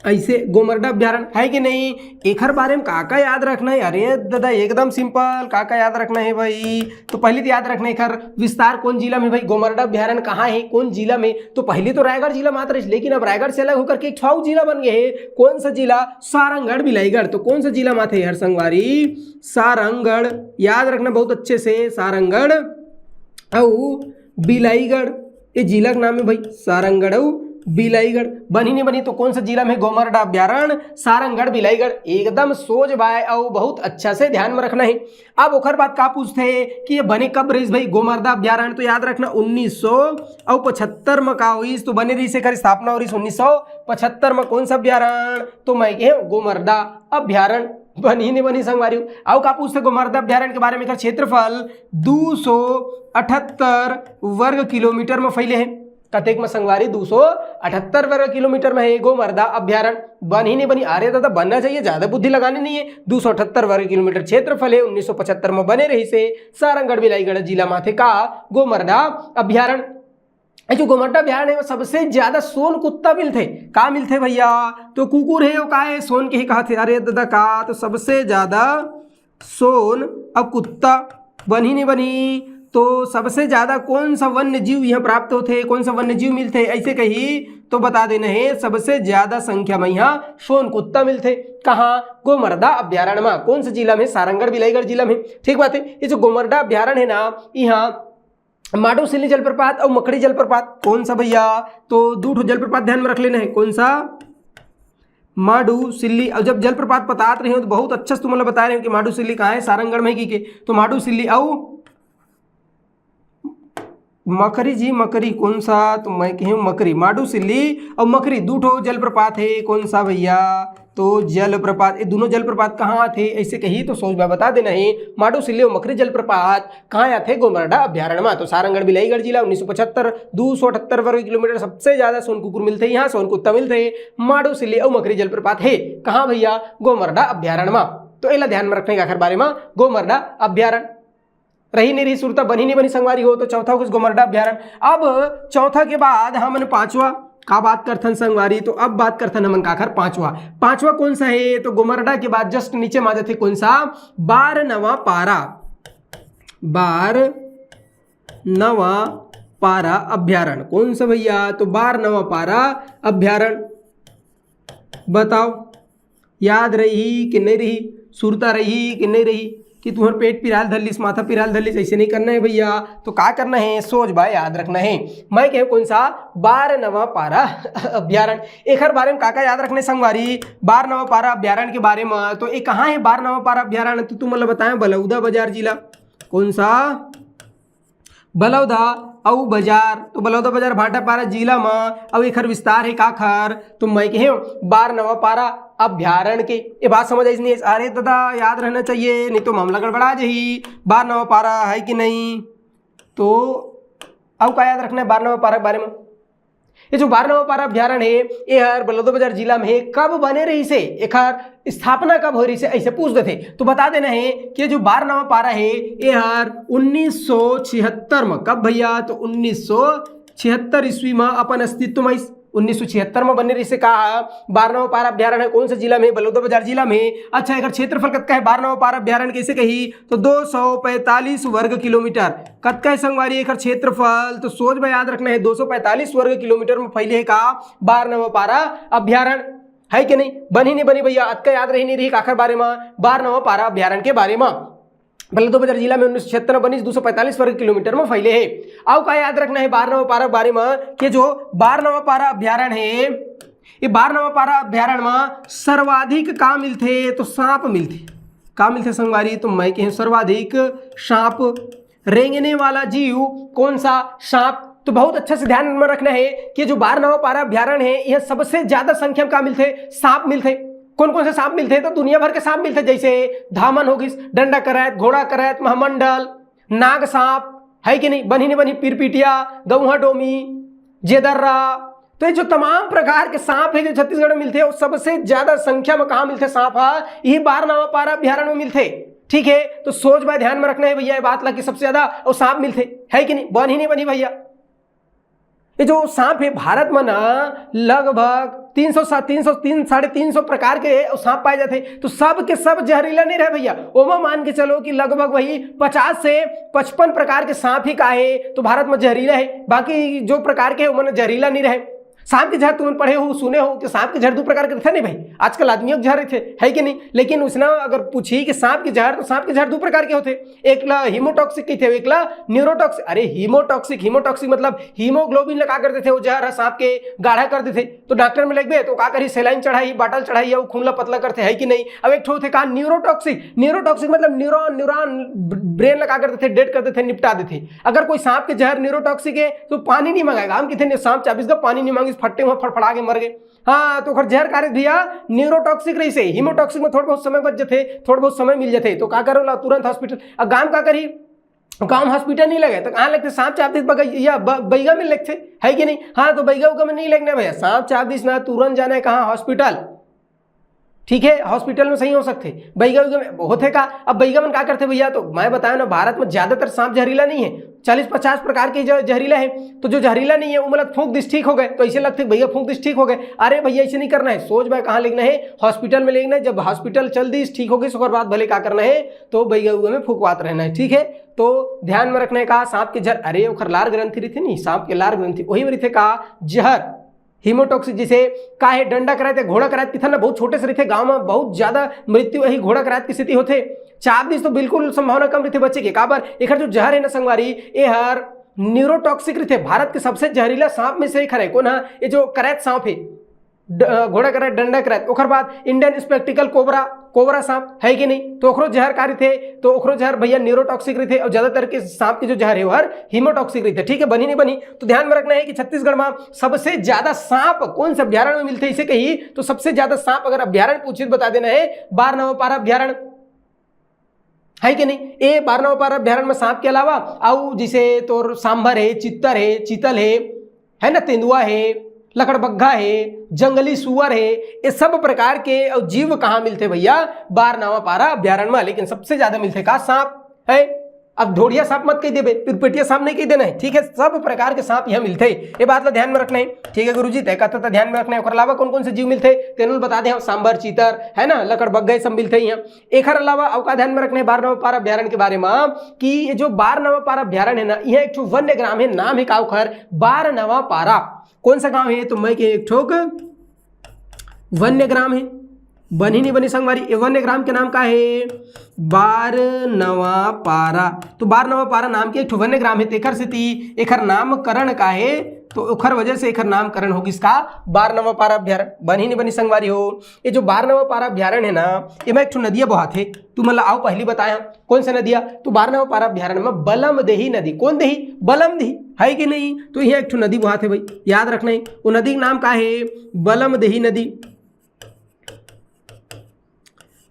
ऐसे गोमर्डा अभ्यारण्य है कि नहीं, एकर बारे में का याद रखना है, अरे दादा एकदम सिंपल, का याद रखना है भाई, तो पहले तो याद रखना है एकर विस्तार कौन जिला में भाई, गोमर्डा अभ्यारण्य कहाँ है कौन जिला में, तो पहले तो रायगढ़ जिला मात्र, लेकिन अब रायगढ़ से अलग होकर के एक छाऊ जिला बन गए है, कौन सा जिला, सारंगढ़ बिलाईगढ़। तो कौन सा जिला माथे हर संगवारी, सारंगढ़, याद रखना बहुत अच्छे से, सारंगढ़ और बिलाईगढ़, ये जिला का नाम है भाई, सारंगढ़ और बिलाईगढ़। बनी नहीं बनी, तो कौन सा जिला में गोमर्डा अभ्यारण्य, सारंगढ़ बिलाईगढ़, एकदम सोच बाय और बहुत अच्छा से ध्यान में रखना है। अब ओखर बात का पूछते हैं कि ये बने कब रही भाई गोमर्दा अभ्यारण्य, तो याद रखना 1975 में का हुई, तो बने रही से कर स्थापना हो रही 1975 में, कौन सा अभ्यारण्य, तो मैं कह गोमर्दा अभ्यारण्य, बनी नहीं बनी संगवारी। अब का पूछते गोमर्दा अभ्यारण्य के बारे में, क्षेत्रफल 278 वर्ग किलोमीटर में फैले है, कतेक में संगवारी 278 वर्ग किलोमीटर में है गोमर्दा अभ्यारण्य, बनी नहीं बनी, अरे दादा बनना चाहिए, ज्यादा बुद्धि लगानी नहीं है, 278 वर्ग किलोमीटर क्षेत्रफल है, 1975 में बने रही से, सारंगढ़ बिलाईगढ़ जिला माथे का गोमर्दा अभ्यारण्य। जो गोमर्दा अभ्यारण्य है सबसे ज्यादा सोन कुत्ता मिलते, का मिलते भैया, तो कुकुर है वो का है, सोन के ही कहा थे, अरे दादा का, तो सबसे ज्यादा सोन अब कुत्ता, बनी नहीं बनी, तो सबसे ज्यादा कौन सा वन्य जीव यहाँ प्राप्त होते, कौन सा वन्य जीव मिलते, ऐसे कही तो बता देना है सबसे ज्यादा संख्या में यहाँ सोन कुत्ता मिलते, कहाँ, गोमर्दा अभ्यारण्य में, कौन सा जिला में, सारंगढ़ बिलाईगढ़ जिला में, ठीक बात है। ये जो गोमर्दा अभ्यारण्य है ना, यहाँ माडूसिल्ली जलप्रपात और मकड़ी जलप्रपात, कौन सा भैया, तो दो जलप्रपात ध्यान में रख लेना है, कौन सा, माडूसिल्ली। और जब जलप्रपात बता रहे हो तो बहुत अच्छा से तुम्हें बता रहे हो कि माडूसिल्ली कहाँ है, सारंगढ़ में की के, तो माडूसिल्ली और मकरी जी, मकरी कौन सा? तो मैं कहूँ मकरी, माडूसिल्ली और मकरी दूठो जलप्रपात है, कौन सा भैया? तो जलप्रपात, ये दोनों जलप्रपात कहाँ थे ऐसे कही तो सोच बा बता देना है। माडूसिल्ली और मकरी जलप्रपात कहाँ आते? गोमरडा अभ्यारण्य में। तो सारंगढ़ बिलाईगढ़ जिला 1975, 278 वर्ग किलोमीटर, सबसे ज्यादा सोनकुकुर मिलते यहाँ, सोनकुत्ता मिलते। माडूसिल्ली और मकरी जलप्रपात है कहाँ भैया? गोमरडा अभ्यारण्य में। तो एला ध्यान में रखने का आखिर बारे में, गोमरडा अभ्यारण्य। रही नहीं रही सुरता, बनी नहीं बनी संगवारी हो, तो चौथा कुछ गोमरडा अभ्यारण्य। अब चौथा के बाद हमन पांचवा का बात करथन संगवारी, तो अब बात करथन हमन काखर पांचवा। पांचवा कौन सा है? तो गोमरडा के बाद जस्ट नीचे मा जाथे कौन सा? बारनवा पारा, बारनवा पारा अभ्यारण्य। कौन सा भैया? तो बारनवा पारा अभ्यारण्य। बताओ याद रही कि नहीं रही? सुरता रही कि नहीं रही? कि तुम्हारे पेट पिराल धल्लिस, माथा पिराल धल्लिस, ऐसे नहीं करना है भैया। तो क्या करना है? सोच बा याद रखना है। मैं कहूँ कौन सा? बारनवा पारा अभ्यारण्य। एक हर बारे में काका याद रखने संगवारी, बारनवा पारा अभ्यारण्य के बारे में। तो ये कहाँ है बारनवा पारा अभ्यारण्य? तो तुम मतलब बताएं, बलौदा बाजार जिला। कौन सा? बलौदा औ बाजार। तो बलौदा बाजार भाटापारा जिला में। अब एक विस्तार है काखर, तो मैं कहूँ बारनवा पारा अभ्यारण्य के। ये बात समझ आई नहीं? अरे दादा याद रहना चाहिए, नहीं तो मामला गड़बड़ा जाही। बारनवा पारा है कि नहीं? तो अब क्या याद रखना है बारनवा पारा के बारे में? ये जो बारनवा पारा अभ्यारण्य है, ये हर बलौदाबाजार जिला में है। कब बने रही से, एक स्थापना कब हो रही से, ऐसे पूछ देते तो बता देना है कि जो बारनवा पारा है ये हर 1976 में। कब भैया? तो 1976 ईस्वी में अपन अस्तित्व में, 1976 में बनने रही से कहा बारनवा पारा अभ्यारण्य कौन सा जिला में? बलौदाबाजार जिला में। अच्छा, एक क्षेत्रफल कतका है बारनवा पारा अभ्यारण्य कैसे कही? तो 245 वर्ग किलोमीटर। कतका है संगवारी एक क्षेत्रफल? तो सोच में याद रखना है, 245 वर्ग किलोमीटर में फैले है का बारनवा पारा अभ्यारण्य। है कि नहीं? बनी नहीं बनी भैया? अतका याद रही नहीं रही आखिर बारे में, बारनवा पारा अभ्यारण्य के बारे में। बलौदाबाजार जिला में 1976 बनी, 245 वर्ग किलोमीटर में फैले है। अब क्या याद रखना है बारनवा पारा के बारे में कि जो बारनवा पारा अभ्यारण्य है, ये बारनवा पारा अभ्यारण्य में सर्वाधिक का मिलते? तो सांप मिलते। का मिलते संगवारी? तो मैं कहूँ सर्वाधिक सांप। रेंगने वाला जीव कौन सा? सांप। तो बहुत अच्छे से ध्यान में रखना है कि जो बारनवा पारा अभ्यारण्य है, यह सबसे ज्यादा संख्या में का मिलते? सांप मिलते। कौन कौन से सांप मिलते हैं? तो दुनिया भर के सांप मिलते हैं, जैसे धामन हो गई, डंडा करैत, घोड़ा करैत, महामंडल, नाग सांप, है कि नहीं? बनी नहीं बनी, पिरपिटिया, गौहा डोमी, जेदर्रा। तो ये जो तमाम प्रकार के सांप है जो छत्तीसगढ़ में मिलते हैं, वो सबसे ज्यादा संख्या में कहाँ मिलते? सांप यही बारनवा पारा अभ्यारण्य में मिलते। ठीक है, तो सोच बाय ध्यान में रखना है भैया, ये बात लग कि सबसे ज्यादा वो सांप मिलते, है कि नहीं? बनी नहीं बनी भैया? ये जो सांप है भारत में ना लगभग 300 साढ़े 300 प्रकार के सांप पाए जाते। तो सब के सब जहरीला नहीं रहे भैया। ओमा मान के चलो कि लगभग वही 50 से 55 प्रकार के सांप ही का है तो भारत में जहरीला है। बाकी जो प्रकार के उन्होंने जहरीला नहीं रहे। सांप के जहर तुम पढ़े हो, सुने हो कि सांप के जहर दो प्रकार के थे नहीं भाई? आजकल आदमियों के जहर थे, है कि नहीं? लेकिन उसने अगर पूछी कि सांप के जहर, तो सांप के जहर दो प्रकार के होते। एक ला हीमोटॉक्सिक की थे, एक ला न्यूरोटॉक्सिक। अरे हीमोटॉक्सिक मतलब हीमोग्लोबिन लगा करते थे, वो जहर सांप के गाढ़ा कर देते। तो डॉक्टर में लगे तो का करी, सेलाइन चढ़ाई, बाटल चढ़ाई, वो खून ला पतला करते, है कि नहीं? अब एक ठो थे कहा न्यूरोटॉक्सिक मतलब न्यूरॉन ब्रेन लगा करते थे, डेड कर देते, निपटा देते। अगर कोई सांप के जहर न्यूरोटॉक्सिक है तो पानी नहीं मंगाएगा। हम कितने सांप 24 का पानी नहीं मांगे, फट्टे हुए फड़फड़ा के मर गए। हाँ, तो जहर कार्य भैया न्यूरोटॉक्सिक रही से। हीमोटॉक्सिक में थोड़ा बहुत समय बच जाते, थोड़ा बहुत समय मिल जाते, तो क्या करो तुरंत हॉस्पिटल। अब गांव का करी, गांव हॉस्पिटल नहीं लगे तो कहाँ लगते? सांप चाप दिस या बैगा में लगते, है कि नहीं? हाँ, तो बैगा उगा में नहीं लगना भैया, सांप चाप दिस ना तुरंत जाना है कहाँ? हॉस्पिटल। ठीक है, हॉस्पिटल में सही हो सकते, बैगा उगा में होते का। अब बैगा में क्या करते भैया? तो मैं बताया ना, भारत में ज्यादातर सांप जहरीला नहीं है, 40-50 प्रकार के जहरीला है। तो जो जहरीला नहीं है वो मतलब फूंक दिस ठीक हो गए, तो ऐसे लगते भैया फूंक दिस ठीक हो गए। अरे भैया ऐसे नहीं करना है, सोच भाई कहाँ लेना है? हॉस्पिटल में लेना है। जब हॉस्पिटल चल दी ठीक हो गई, उसके बाद भले क्या करना है? तो बैगा उगा में फूकवात रहना है। ठीक है, तो ध्यान में रखने का सांप के जहर। अरे वो लार ग्रंथि रही थी नहीं, सांप के लार ग्रंथि, वही में थे का जहर हीमोटॉक्सिक। जिसे का है डंडा कराते, घोड़ा कराते की था ना, बहुत छोटे से रहते, गांव में बहुत ज्यादा मृत्यु वही घोड़ा कराते की स्थिति होते। चाप दिस तो बिल्कुल संभावना कम रहती बच्चे के। काबर एक जो जहर है ना संगवारी, ये हर न्यूरोटॉक्सिक रहते। भारत के सबसे जहरीला सांप में से एक है कौन है? ये जो करैत सांप है, घोड़ा करैत, डंडा करैत। ओकर बाद इंडियन स्पेक्टिकल कोबरा, कोबरा सांप, है कि नहीं? तो ओखरो जहर कार्य थे, तो ओखरो जहर भैया न्यूरोटॉक्सिक रहते और ज्यादातर के सांप के जो जहर है वो हर हीमोटॉक्सिक रहते। ठीक है, बनी नहीं बनी? तो ध्यान में रखना है कि छत्तीसगढ़ में सबसे ज्यादा सांप कौन से अभ्यारण्य में मिलते हैं, इसे कही तो सबसे ज्यादा सांप अगर अभ्यारण्य पूछित बता देना है बारनवापारा अभ्यारण्य, है कि नहीं? ए बारनवापारा अभ्यारण्य में सांप के अलावा आउ जैसे तो सांभर है, चित्तर है, चीतल है ना, तेंदुआ है, लकड़बग्घा है, जंगली सुअर है, ये सब प्रकार के जीव कहाँ मिलते भैया? बारनवापारा अभ्यारण्य में। लेकिन सबसे ज्यादा मिलते का सांप है। अब ढोड़िया सांप मत कही देबे, पिरपेटिया सांप नहीं कही देना है। ठीक है, सब प्रकार के सांप यहाँ मिलते हैं, ये बात ला ध्यान में रखना है। ठीक है गुरुजी, तय कहता ध्यान में रखना है। अलावा कौन कौन से जीव मिलते हैं तेनुल बता दें हम, सांबर, चीतर, है ना, लकड़बग्घा सब मिलते हैं यहाँ। एक अलावा अवका ध्यान में रखना है बारनवापारा अभ्यारण्य के बारे में कि ये जो बारनवापारा अभ्यारण्य है ना, यह एक वन्य ग्राम है, नाम है काउखर बारनवापारा। कौन सा गांव है? तो मैं के एक ठोक वन्य ग्राम है, बनी नहीं बनी संगवारी? वन्य ग्राम के नाम का है बारनवापारा। तो बारनवापारा नाम के एक वन्य ग्राम है, तेखर से ती एखर नामकरण का है, तो ओखर वजह से एखर नामकरण होगी इसका बारनवापारा अभ्यारण्य। बनी नहीं बनी संगवारी हो? ये जो बारनवापारा अभ्यारण्य है ना, ये में एक नदिया बहात है। तू मतलब आओ पहली बताया कौन सा नदिया? तो बारनवापारा अभ्यारण्य में बलमदेही नदी। कौन देही? बलमदेही, है कि नहीं? तो यह एक नदी बहात है भाई, याद रखना है। वो नदी का नाम का है बलमदेही नदी,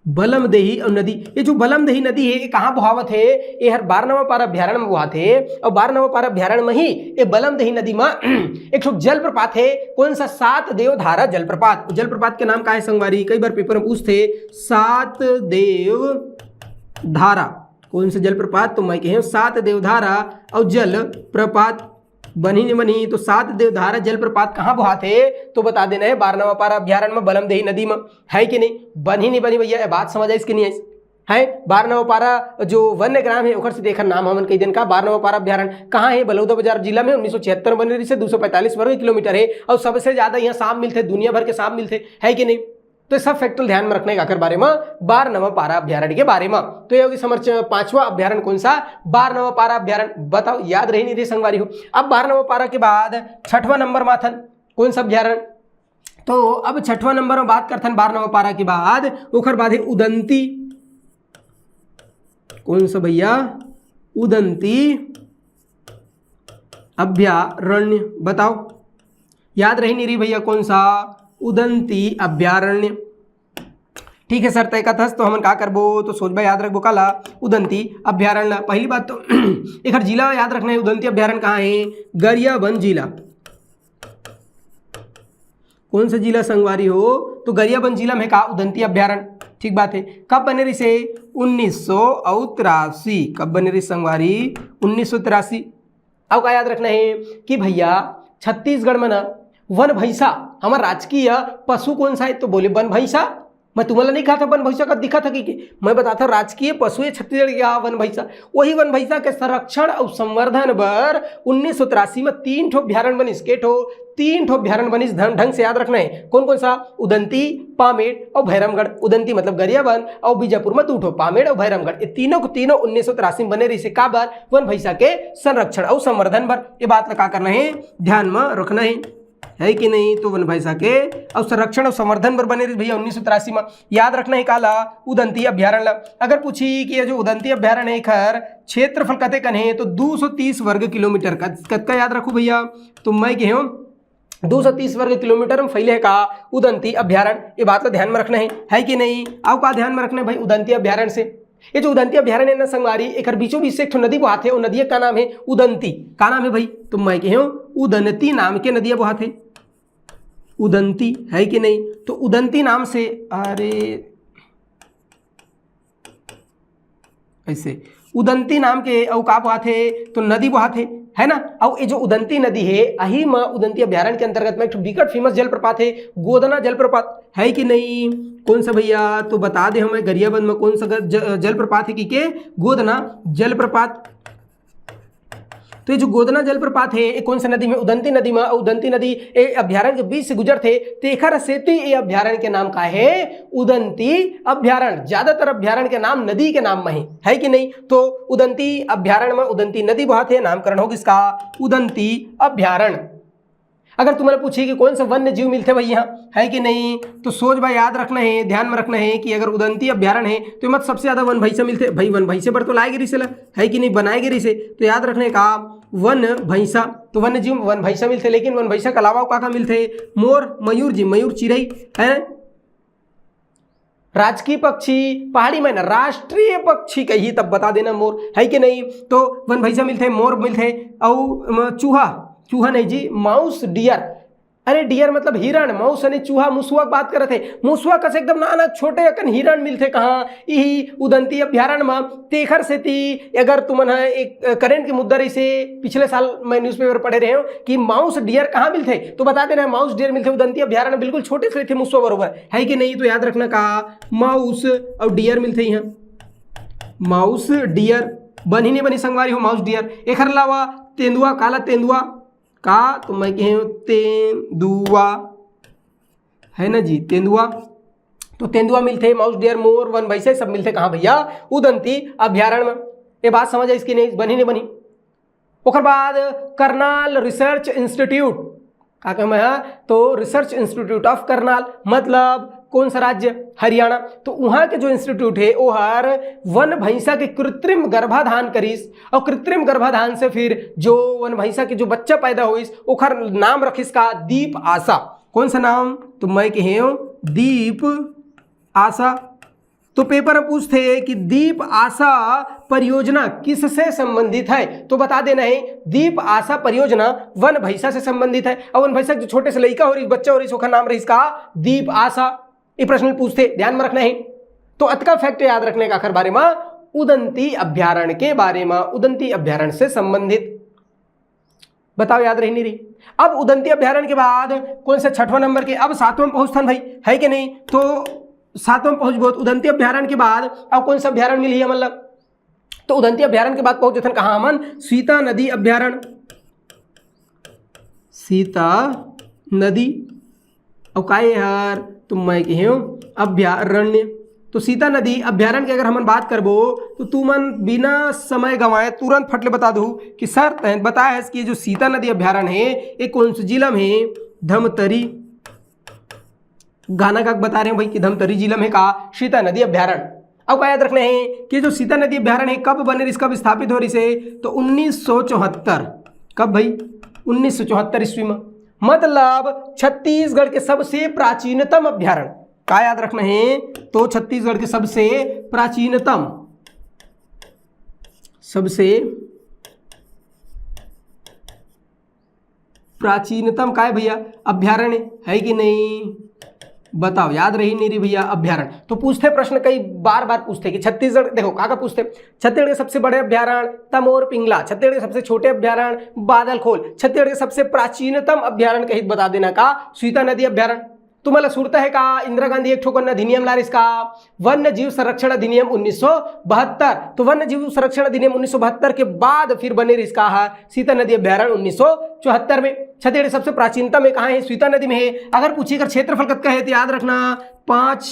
बलमदेही और नदी। ये जो बलमदेही नदी है ये कहाँ बहावत है? ये हर बारनवापारा अभ्यारण्य में बहात है। और बारनवापारा अभ्यारण्य में ही ये बलमदेही नदी में एक जलप्रपात है। कौन सा? सात देवधारा जलप्रपात। जलप्रपात के नाम का है संगवारी, कई बार पेपर में पूछते, सात देवधारा। कौन सा जलप्रपात? तो मैं कहे सात देवधारा और जलप्रपात। बनी नहीं बनी? तो सात देवधारा जलप्रपात कहाँ बहाते? तो बता देना है बारनवापारा अभ्यारण्य में, बलमदेही नदी में, है कि नहीं? बनी नहीं बनी भैया? बात समझ आई इसकी नहीं आई है? बारनवापारा जो वन्य ग्राम है ओखर से देखा नाम हमन कई दिन का बारनवापारा अभ्यारण्य कहाँ है? बलौदाबाजार जिला में 1976 बने से 245 वर्ग किलोमीटर है और सबसे ज्यादा यहाँ सांप मिलते, दुनिया भर के सांप मिलते, है कि नहीं? तो सब फैक्टर ध्यान में रखने का बारे में बारनवापारा अभ्यारण्य के बारे में। तो ये होगी समर्च पांचवा अभ्यारण्य कौन सा? बारनवापारा अभ्यारण्य। बताओ, याद रही नहीं रही संगवारी हो? अब बारनवापारा के बाद छठवां नंबर माथन कौन सा अभ्यारण्य? तो अब छठवां नंबर में बात करथन बारनवापारा के बाद, ओखर बाद है उदंती। कौन सा भैया? उदंती अभ्यारण्य। बताओ, याद रही नहीं रही भैया? कौन सा? उदंती अभ्यारण्य। ठीक है सर, तय का थस तो हम का करबो? तो सोचबा याद रखबो काला उदंती अभ्यारण्य। पहली बात तो एक जिला याद रखना है, उदंती अभ्यारण्य कहाँ है? गरियाबंद जिला। कौन सा जिला संगवारी हो? तो गरियाबंद जिला में का उदंती अभ्यारण्य। ठीक बात है। कब बने रही से? 1983। कब बने रही संगवारी? 1983। अब का याद रखना है कि भैया छत्तीसगढ़ में ना वन भैंसा हमारा राजकीय पशु कौन सा है? तो बोले वन भैंसा। मैं तुम्हारा नहीं कहा था वन भैंसा का दिखा था कि मैं बताता राजकीय पशु है छत्तीसगढ़ का वन भैंसा। वही वन भैंसा के संरक्षण और संवर्धन पर 1983 में 3 ठो अभ्यारण्य बनिस। के ठो? 3 ठो अभ्यारण्य बनिस। ढंग से याद रखना है। कौन कौन सा? उदंती, पामेड़ और भैरमगढ़। उदंती मतलब गरियाबंद और बीजापुर में 2 ठो, पामेड़ और भैरमगढ़। ये तीनों को तीनों 1983 में बने रही से का बार? वन भैंसा के संरक्षण और संवर्धन पर। ये बात का करना है, ध्यान में रखना है कि नहीं? तो वन भैंसा के और संरक्षण और संवर्धन पर बने रही भैया 1983 में। याद रखना है काला उदंती अभ्यारण्य। अगर पूछी कि ये जो उदंती अभ्यारण्य है खर क्षेत्रफल कते कन है? तो 230 वर्ग किलोमीटर का। कतका याद रखो भैया? तो मैं कह 230 वर्ग किलोमीटर में फैले का उदंती अभ्यारण्य। ये बात का ध्यान में रखना है कि नहीं? अब का ध्यान में रखना है भाई उदंती अभ्यारण्य से। ये जो उदंती अभ्यारण्य है ना संगवारी, एक बीचों बीच से एक नदी बहाते है। वो नदी का नाम है उदंती। का नाम है भाई? तो मैं कह उदंती नाम के नदियां बहाते, उदंती, है कि नहीं? तो उदंती नाम से, अरे ऐसे उदंती नाम के और का बहाते? तो नदी बहाते, है ना? और ये जो उदंती नदी है अही में उदंती अभ्यारण्य के अंतर्गत में एक बिकट फेमस जलप्रपात है, गोदना जलप्रपात, है कि नहीं? कौन सा भैया? तो बता दे हमें गरियाबंद में कौन सा जलप्रपात है? कि गोदना जलप्रपात। तो ये जो गोदना जलप्रपात है ये कौन सा नदी में? उदंती नदी में। और उदंती नदी ये अभ्यारण्य के बीच से गुजरते, तेखर सेतु ये अभ्यारण्य के नाम का है उदंती अभ्यारण्य। ज्यादातर अभ्यारण्य के नाम नदी के नाम में है कि नहीं? तो उदंती अभ्यारण्य में उदंती नदी बहाते, नामकरण होगा इसका उदंती अभ्यारण्य। अगर तुम्हारे पूछी कि कौन सा वन्य जीव मिलते भाई यहाँ, है कि नहीं, तो सोच भाई याद रखना है, ध्यान में रखना है कि अगर उदंती अभ्यारण्य है तो मत सबसे ज्यादा वन भैंसा मिलते भाई। वन भैंसे पर तो लाएगी रिसे, है कि नहीं, बनाएगी रिसे, तो याद रखने का वन भैंसा, तो वन्य जीव वन भैंसा मिलते। लेकिन वन भैंसा के अलावा का मिलते, मोर, मयूर जी, मयूर, चिड़ई है, राजकीय पक्षी, पहाड़ी मैना, राष्ट्रीय पक्षी कही तब बता देना मोर, है कि नहीं। तो वन भैंसा मिलते, मोर मिलते, और चूहा, चूहा नहीं जी, माउस, डियर, अरे डियर मतलब हिरण, माउस यानी चूहा, मुसुआ बात कर रहे थे, मुसुआ कसे एकदम नाना छोटे अकन हिरण मिलते कहाँ, यही उदंती अभ्यारण्य में। तेखर से ती अगर तुमन एक करेंट की मुद्दा रही से पिछले साल मैं न्यूज़पेपर पढ़े रहे हो कि माउस डियर कहाँ मिलते, तो बता देना माउस डियर मिलते उदंती अभ्यारण्य, बिल्कुल छोटे से थे मुसुआ बरोबर, है कि नहीं। तो याद रखना कहा माउस और डियर मिलते यहाँ, माउस डियर बनी नहीं बनी संगवारी हो, माउस डियर। एक अलावा तेंदुआ, काला तेंदुआ का, तो मैं कह तेंदुआ, है ना जी, तेंदुआ, तो तेंदुआ मिलते, माउस डियर, मोर, वन भैंसे सब मिलते कहाँ भैया, उदंती अभ्यारण्य में। ये बात समझ है इसकी नहीं, बनी नहीं बनी। ओकर बाद करनाल रिसर्च इंस्टीट्यूट का कहना है, तो रिसर्च इंस्टीट्यूट ऑफ करनाल मतलब कौन सा राज्य, हरियाणा। तो वहाँ के जो इंस्टीट्यूट है वो हर वन भैंसा के कृत्रिम गर्भाधान करीस, और कृत्रिम गर्भाधान से फिर जो वन भैंसा के जो बच्चा पैदा हुई ओखर नाम रखिस का दीप आशा। कौन सा नाम, तो मैं कहे दीप आशा। तो पेपर में पूछते हैं कि दीप आशा परियोजना किससे संबंधित है, तो बता देना है दीप आशा परियोजना वन भैंसा से संबंधित है, और वन भैंसा जो छोटे से लड़का हो रही, बच्चा हो रही, उसका नाम रही इसका दीप आशा। ये प्रश्न पूछते, ध्यान में रखना है। तो अतका फैक्ट याद रखने का आखिर बारे में, उदंती अभ्यारण्य के बारे में, उदंती अभ्यारण्य से संबंधित। बताओ याद रही नहीं रही। अब उदंती अभ्यारण्य के बाद कौन सा, छठवां नंबर के, अब सातवां पहुंचथन भाई, है कि नहीं। तो सातवां पहुंच बहुत, उदंती अभ्यारण्य के बाद अब कौन सा अभ्यारण्य मिली है, मतलब तो उदंती अभ्यारण्य के बाद पहुंचथन कहाँ हमन, सीता नदी अभ्यारण्य, सीता नदी, और का यार, तो मैं कहूँ अभ्यारण्य। तो सीता नदी अभ्यारण्य की अगर हम बात करबो तो तुमन बिना समय गंवाए तुरंत फटले बता दूँ कि सर बताया है कि जो सीता नदी अभ्यारण्य है ये कौन सा जिला में है, धमतरी। गाना का बता रहे हैं भाई कि धमतरी जिला में का सीता नदी अभ्यारण्य। अब क्या याद रखना है कि जो सीता नदी अभ्यारण्य है कब बने, कब स्थापित हो रही से, तो 1974। कब भाई, 1974 ईस्वी में। मतलब छत्तीसगढ़ के सबसे प्राचीनतम अभ्यारण्य, क्या याद रखना है, तो छत्तीसगढ़ के सबसे प्राचीनतम, क्या है भैया, अभ्यारण्य, है कि नहीं। बताओ याद रही नहीं रही भैया, अभ्यारण्य। तो पूछते प्रश्न कई बार पूछते कि छत्तीसगढ़, देखो का पूछते, छत्तीसगढ़ के सबसे बड़े अभ्यारण्य तमोर पिंगला, छत्तीसगढ़ के सबसे छोटे अभ्यारण्य बादलखोल, छत्तीसगढ़ के सबसे प्राचीनतम अभ्यारण्य कहित बता देना का सीता नदी अभ्यारण्य। तुम्हाला सुरता है का इंदिरा गांधी एक ठोकर अधिनियम ला इसका वन्य जीव संरक्षण अधिनियम 1972। तो वन्य जीव संरक्षण अधिनियम 1972 के बाद फिर बने इसका सीता नदी अभ्यारण्य 1974 में। छत्तीसगढ़ सबसे प्राचीनतम में कहाँ है, सीता नदी में है। अगर पूछिए अगर क्षेत्रफल कत का है तो याद रखना 5,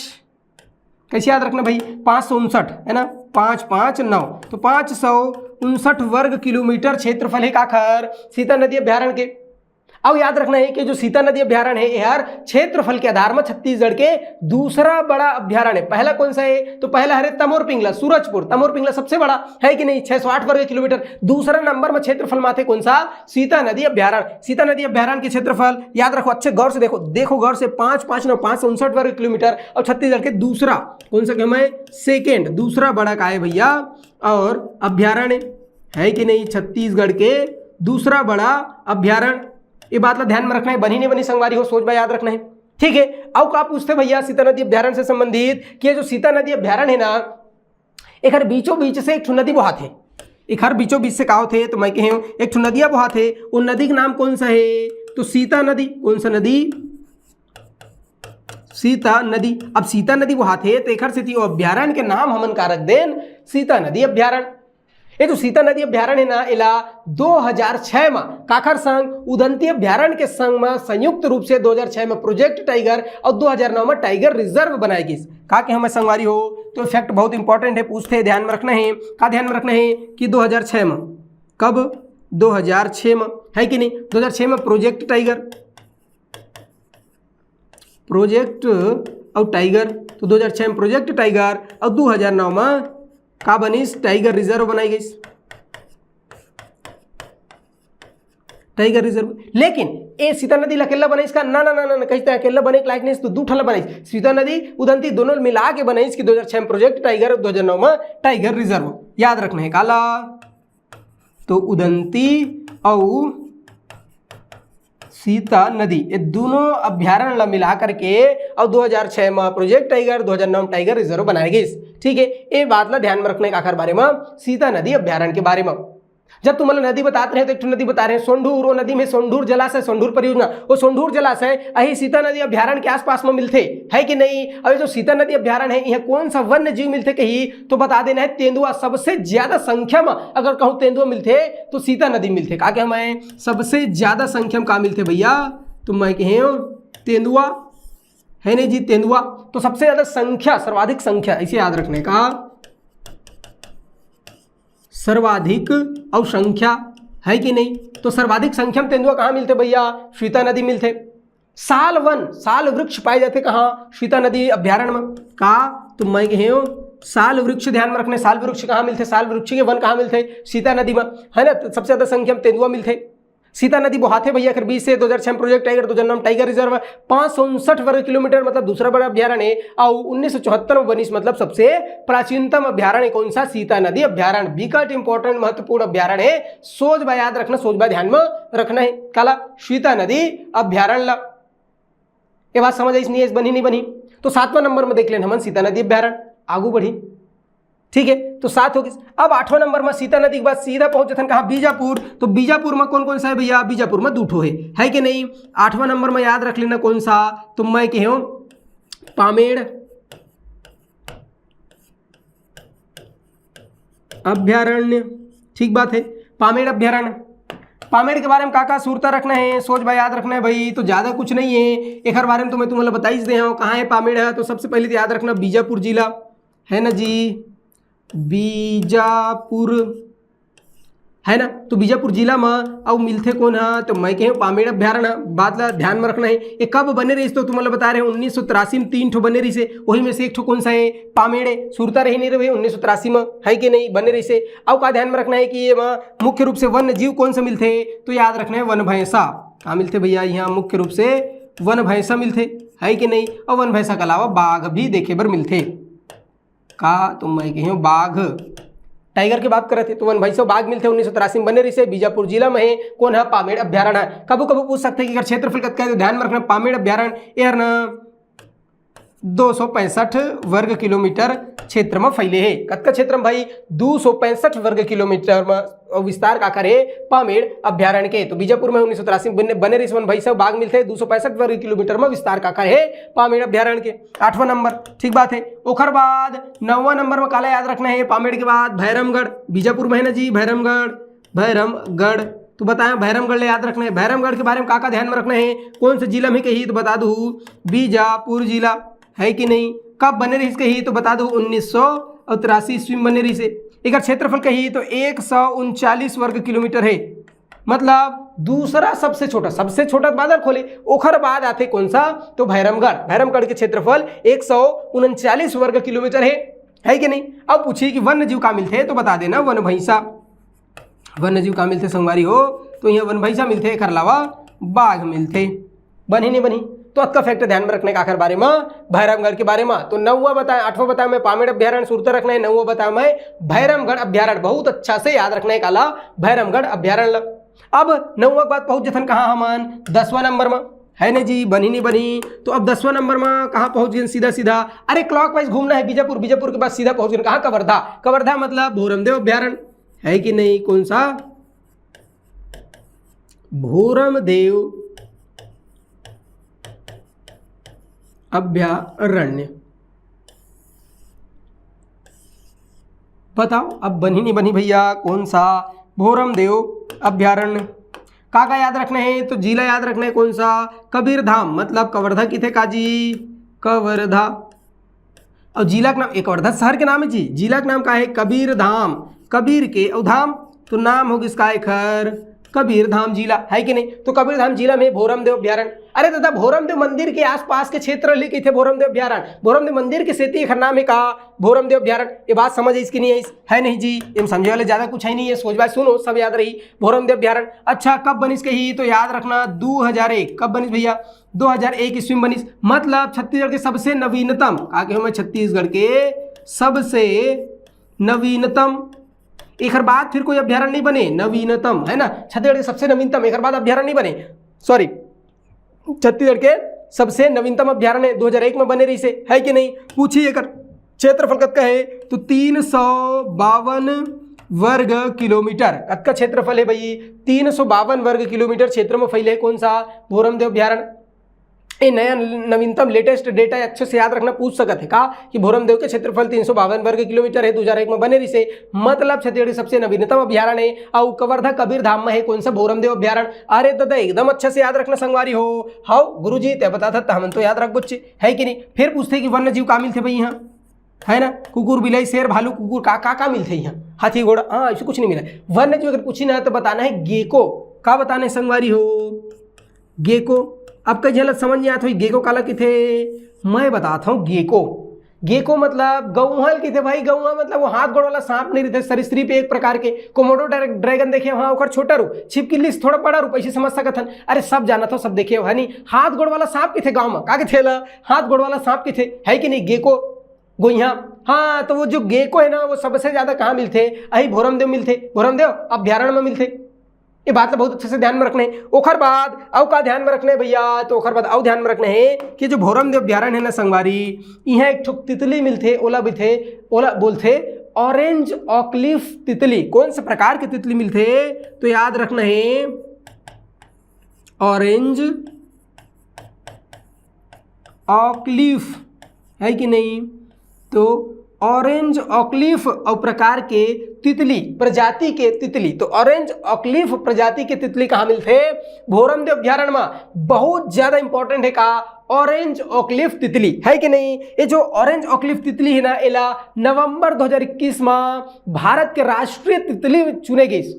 कैसे याद रखना भाई, 559 है ना, 559, तो 559 वर्ग किलोमीटर क्षेत्रफल है काखर सीता नदी अभ्यारण्य के। अब याद रखना है कि जो सीता नदी अभ्यारण्य है यार क्षेत्रफल के आधार में छत्तीसगढ़ के दूसरा बड़ा अभ्यारण्य है। पहला कौन सा है, तो पहला है तमोर पिंगला, सूरजपुर, तमोर पिंगला सबसे बड़ा है कि नहीं, 608 वर्ग किलोमीटर। दूसरा नंबर में क्षेत्रफल माथे कौन सा, सीता नदी अभ्यारण्य। सीता नदी अभ्यारण्य के क्षेत्रफल याद रखो, अच्छे गौर से देखो गौर से, 559 वर्ग किलोमीटर। और छत्तीसगढ़ के दूसरा कौन सा कहना है, सेकेंड, दूसरा बड़ा का है भैया और अभ्यारण्य, है कि नहीं, छत्तीसगढ़ के दूसरा बड़ा अभ्यारण्य। ये बात ला ध्यान में रखना है, बनी नहीं बनी संगवारी हो, सोच भाई याद रखना है, ठीक है। अब का पूछते भैया सीता नदी अभ्यारण्य से संबंधित कि जो सीता नदी अभ्यारण्य है ना, एक हर बीचों बीच से एक नदी बहा थे, एक हर बीचों बीच से का थे, तो मैं कहूँ एक नदिया बहा थे, उन नदी का नाम कौन सा है, तो सीता नदी। कौन सा नदी, सीता नदी। अब सीता नदी बहा थे तो एक हर से अभ्यारण्य के नाम हमन का रख देन सीता नदी अभ्यारण्य। ये जो सीता नदी अभ्यारण्य है ना, इला 2006 में काखर संघ उदंती अभ्यारण्य के संघ में संयुक्त रूप से 2006 में प्रोजेक्ट टाइगर और 2009 में टाइगर रिजर्व बनाई गई। का के हमें संगवारी हो, तो फैक्ट बहुत इंपॉर्टेंट है, पूछते हैं, ध्यान में रखना है। का ध्यान में रखना है कि 2006 में, कब, 2006 में, है कि नहीं, 2006 में प्रोजेक्ट टाइगर, प्रोजेक्ट और टाइगर। तो 2006 में प्रोजेक्ट टाइगर और 2009 में का बनीस टाइगर रिजर्व बनाई गई, टाइगर रिजर्व। लेकिन ए सीता नदी अकेला बनाई इसका ना ना ना ना कहते हैं अकेला बने के लायक नहीं, तो दू ठला बनाई सीता नदी उदंती दोनों मिला के बनाई इसकी 2006 में प्रोजेक्ट टाइगर और 2009 में टाइगर रिजर्व। याद रखना है काला। तो उदंती और सीता नदी ये दोनों अभ्यारण्य मिला करके और 2006 में प्रोजेक्ट टाइगर 2009 में टाइगर रिजर्व बनाए गए। ठीक है, ये बात ला ध्यान में रखने का आखिर बारे में सीता नदी अभ्यारण्य के बारे में। जब तुम नदी बताते हैं तो एक नदी बता रहे हैं सोंढूर, वो नदी में सोंढूर जलाशय, सोंढूर परियोजना, वो सोंढूर जलाशय यही सीता नदी अभ्यारण्य के आसपास में मिलते है कि नहीं। अब जो सीता नदी अभ्यारण्य है यहाँ कौन सा वन्य जीव मिलते कही तो बता देना है तेंदुआ। सबसे ज्यादा संख्या में अगर कहूँ तेंदुआ मिलते तो सीता नदी मिलते। का क्या हमें सबसे ज्यादा संख्या में कहा मिलते भैया, तो मैं कहे तेंदुआ है नहीं जी, तेंदुआ। तो सबसे ज्यादा संख्या, सर्वाधिक संख्या, इसे याद रखने का, सर्वाधिक और संख्या है कि नहीं। तो सर्वाधिक संख्या में तेंदुआ कहाँ मिलते भैया, सीता नदी मिलते। साल वन, साल वृक्ष पाए जाते कहाँ, सीता नदी अभ्यारण्य में। का तो मैं कहे साल वृक्ष ध्यान में रखने, साल वृक्ष कहाँ मिलते, साल वृक्ष के वन कहाँ मिलते, सीता नदी में, है ना। सबसे ज्यादा संख्या में तेंदुआ मिलते। सीता नदी बहाते भैया कर 20 से 2006 प्रोजेक्ट टाइगर 2009 टाइगर रिजर्व 559 वर्ग किलोमीटर मतलब दूसरा बड़ा अभ्यारण्य है। और 1974 में बनी मतलब सबसे प्राचीनतम अभ्यारण्य कौन सा, सीता नदी अभ्यारण्य। विकट इंपॉर्टेंट महत्वपूर्ण अभ्यारण्य है, सोच बा याद रखना, सोच बा ध्यान में रखना है काला, सीता नदी अभ्यारण्य। ये बात समझ आई नहीं, बनी नहीं बनी। तो 7वां नंबर में देख लेना हम सीता नदी अभ्यारण्य, आगू बढ़ी। ठीक है, तो 7 हो गई। अब 8वां नंबर में सीता नदी के बाद सीधा पहुंचे थे कहा, बीजापुर। तो बीजापुर में कौन कौन सा है भैया, बीजापुर में दूठो है कि नहीं। 8वां नंबर में याद रख लेना कौन सा, तो मैं कहूं पामेड़ अभ्यारण्य। ठीक बात है, पामेड़ अभ्यारण्य। पामेड़ के बारे में का सूरता रखना है, सोच भाई याद रखना है भाई। तो ज्यादा कुछ नहीं है, एक हर बारे में तो मैं तुम्हें बता ही दे हूं कहाँ है पामेड़ है। तो सबसे पहले तो याद रखना बीजापुर जिला है ना जी, बीजापुर है ना। तो बीजापुर जिला में अब मिलते कौन है, तो मैं कहूँ पामेड़ अभ्यारण्य। बात ला ध्यान में रखना है। ये कब बने रही तो तुम्हें बता रहे हैं 1983 में 3 ठो बने रही से, वही में से एक ठो कौन सा है, पामेड़ है। सुरता रही नहीं रही 1983 में है कि नहीं, बने रही से। अब का ध्यान में रखना है कि ये मुख्य रूप से वन्य जीव कौन से मिलते, तो याद रखना है वन भैंसा। कहाँ मिलते भैया, यहाँ मुख्य रूप से वन भैंसा मिलते है कि नहीं। और वन भैंसा के अलावा बाघ भी देखे बर मिलते का, तो मैं कहूँ बाघ। टाइगर की बात कर रहे थे तो वन भैंसा बाघ मिलते 1983 में बने रही से। बीजापुर जिला में है कौन है, पामेड़ अभ्यारण्य है। कबू कबू पूछ सकते हैं कि अगर क्षेत्रफल कतका है तो ध्यान में रखना पामेड़ अभ्यारण्य यार ना 265 वर्ग किलोमीटर क्षेत्र में फैले है। कतका क्षेत्र में भाई, 265 वर्ग किलोमीटर में विस्तार का करे पामेड़ अभ्यारण्य के। तो बीजापुर में 1983 में बने रही वन भैंसा बाघ मिलते हैं 265 वर्ग किलोमीटर में विस्तार का करे पामेड़ अभ्यारण्य के। 8वां नंबर, ठीक बात है। ओखर बाद 9वां नंबर में काला याद रखना है पामेड़ के बाद भैरमगढ़। बीजापुर में है ना जी भैरमगढ़, भैरमगढ़। तो बताएं भैरमगढ़ याद रखना है। भैरमगढ़ के बारे में का ध्यान में रखना है, कौन से जिला में कही तो बता दूं बीजापुर जिला है कि नहीं। कब बने रही कही तो बता दूं 1983 ईस्वी में बने रही से। एक क्षेत्रफल कही तो 139 वर्ग किलोमीटर है, मतलब दूसरा सबसे छोटा बादल खोले। ओखर बाद आते कौन सा, तो भैरमगढ़। भैरमगढ़ के क्षेत्रफल 139 वर्ग किलोमीटर है कि नहीं। अब पूछिए कि वन्य जीव का मिलते तो बता देना वन भैंसा। वन्य जीव का मिलते संगवारी हो तो यहाँ वन भैंसा मिलते, एक अलावा बाघ मिलते। बनी नहीं बनी, तो अतका फैक्टर ध्यान में रखने का आखिर बारे में भैरमगढ़ के बारे में। तो 9वां बताया, 8वां बताया मैं पामेड़ अभ्यारण्य सूरता रखना है, 9वां बताया मैं भैरमगढ़ अभ्यारण्य। बहुत अच्छा से याद रखना है काला, भैरमगढ़ अभ्यारण्य। अब 9वां बात पहुंच जथन कहाँ हमन, 10वां नंबर में है ना जी। बनी नहीं बनी, तो अब 10वां नंबर में कहाँ पहुंच गए, सीधा सीधा अरे क्लॉकवाइज घूमना है। बीजापुर, बीजापुर के बाद सीधा पहुंच गए कहाँ, कवर्धा। कवर्धा मतलब भोरमदेव अभ्यारण्य है कि नहीं। कौन सा, भोरमदेव अभ्यारण्य। बताओ अब बनी नहीं बनी भैया, कौन सा, भोरमदेव अभ्यारण्य। का याद रखना है, तो जिला याद रखना है कौन सा, कबीरधाम। मतलब कवर्धा की थे काजी, कवर्धा। और जिला का नाम, एक कवर्धा शहर के नाम है जी, जिला का नाम का है कबीरधाम। कबीर के और धाम तो नाम होगी इसका एक कबीरधाम जिला, है कि नहीं। तो कबीरधाम जिला में भोरमदेव अभ्यारण्य। अरे दादा भोरमदेव मंदिर के आसपास के क्षेत्र लिखे थे भोरमदेव अभ्यारण्य। भोरमदेव मंदिर के सेती एक नाम है कहा भोरमदेव अभ्यारण्य। ये बात समझ इसकी नहीं है, है नहीं जी, ये समझे वाले ज्यादा कुछ है नहीं है, सोच बात सुनो सब याद रही। भोरमदेव अभ्यारण्य। अच्छा कब बनिस कही तो याद रखना 2001। कब बनिस भैया 2001 ईस्वी में बनिस। मतलब छत्तीसगढ़ के सबसे नवीनतम, आगे मैं छत्तीसगढ़ के सबसे नवीनतम, एक बाद फिर कोई अभ्यारण्य नहीं बने, नवीनतम है ना, छत्तीसगढ़ के सबसे नवीनतम, एक बाद अभ्यारण्य नहीं बने, सॉरी छत्तीसगढ़ के सबसे नवीनतम अभ्यारण्य 2001 में बने रही से, है कि नहीं। पूछिए अगर क्षेत्रफल कतका है तो 352 वर्ग किलोमीटर। कतका क्षेत्रफल है भाई 352 वर्ग किलोमीटर क्षेत्र में फैले कौन सा भोरमदेव अभ्यारण्य। ये नया नवीनतम लेटेस्ट डेटा अच्छे से याद रखना, पूछ सकते का कि भोरमदेव के क्षेत्रफल 352 वर्ग किलोमीटर है 2001 में बने रही से, मतलब छत्तीसगढ़ सबसे नवीनतम अभ्यारण्य है। और कवर्धा कबीरधाम में है कौन सा भोरमदेव अभ्यारण्य। अरे दादा एकदम अच्छे से याद रखना संगवारी हो। हाउ गुरुजी ते बता था हम तो याद रख बच्चे, है कि नहीं। फिर पूछते कि वन्य जीव का मिलते भाई यहाँ, है ना, कुकुर बिलाई शेर भालू कुकुर का मिलते यहाँ, हाथी घोड़ा, हाँ ऐसे कुछ नहीं मिला। वन्य जीव अगर पूछी ना तो बताना है गेको। का बताना है संगवारी हो गेको। अब कई झलक समझ नहीं आता हुई गेको काला की थे, मैं बताता हूँ गेको। गेको मतलब गौहल की थे भाई। गौहा मतलब वो हाथ गोड़ वाला सांप नहीं रहते, सरीसृप एक प्रकार के। कोमोडो ड्रैगन देखे वहाँ ओकर छोटा रूप, छिपकली थोड़ा बड़ा रूप, ऐसे समझ सकत हन। अरे सब जाना था, सब देखे है नहीं। हाथ गोड़ वाला सांप की थे गाँव में, का के थे हाथ गोड़ वाला सांप की थे, है कि नहीं गेको गोइहा। हाँ तो वो जो गेको है ना वो सबसे ज्यादा कहाँ मिलते, अही भोरमदेव मिलते, भोरमदेव अभ्यारण्य में मिलते। ये बात बहुत अच्छे से ध्यान में रखने। ओखर बाद अव का ध्यान में रखने भैया, तो ओखर बाद अव ध्यान में रखने है कि जो भोरमदेव अभ्यारण्य है ना संगवारी, यहाँ एक ठो तितली मिलते, ओला भी थे, ओला बोलते ऑरेंज ऑकलिफ तितली। कौन से प्रकार के तितली मिलते तो याद रखना है ऑरेंज ऑकलिफ, है कि नहीं। तो ऑरेंज ऑकलिफ और प्रकार के तितली, प्रजाति के तितली, तो ऑरेंज ऑकलिफ प्रजाति के तितली कहाँ मिलते भोरमदेव अभ्यारण्य में। बहुत ज्यादा इंपॉर्टेंट है का ऑरेंज ऑकलिफ तितली, है कि नहीं। ये जो ऑरेंज ऑकलिफ तितली है ना, एला नवंबर 2021 में भारत के राष्ट्रीय तितली चुने गई।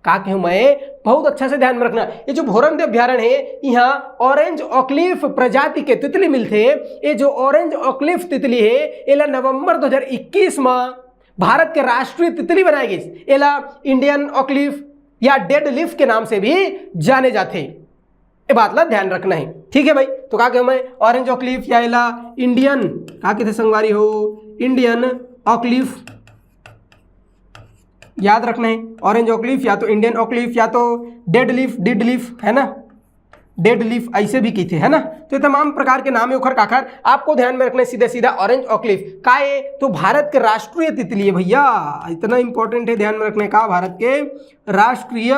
का कहूँ मैं, बहुत अच्छा से ध्यान में रखना। ये जो भोरमदेव अभ्यारण्य है यहाँ ऑरेंज ऑकलिफ प्रजाति के तितली मिलते। ये जो ऑरेंज ऑकलिफ तितली है एला नवंबर 2021 में भारत के राष्ट्रीय तितली बनाई गई। एला इंडियन ऑकलिफ या डेड लीफ के नाम से भी जाने जाते। ये बात ला ध्यान रखना है, ठीक है भाई। तो का कहूँ मैं ऑरेंज ऑकलिफ या एला इंडियन, का कहते संगवारी हो इंडियन ऑकलिफ, याद रखना है ऑरेंज ऑकलिफ या तो इंडियन ऑकलिफ या तो डेड लीफ, है ना, डेड लीफ ऐसे भी की थे, है ना। तो ये तमाम प्रकार के नाम है उखर काखर, आपको ध्यान में रखना सीधा सीधा ऑरेंज ऑकलिफ का है तो भारत के राष्ट्रीय तितली है भैया। इतना इंपॉर्टेंट है ध्यान में रखने का, भारत के राष्ट्रीय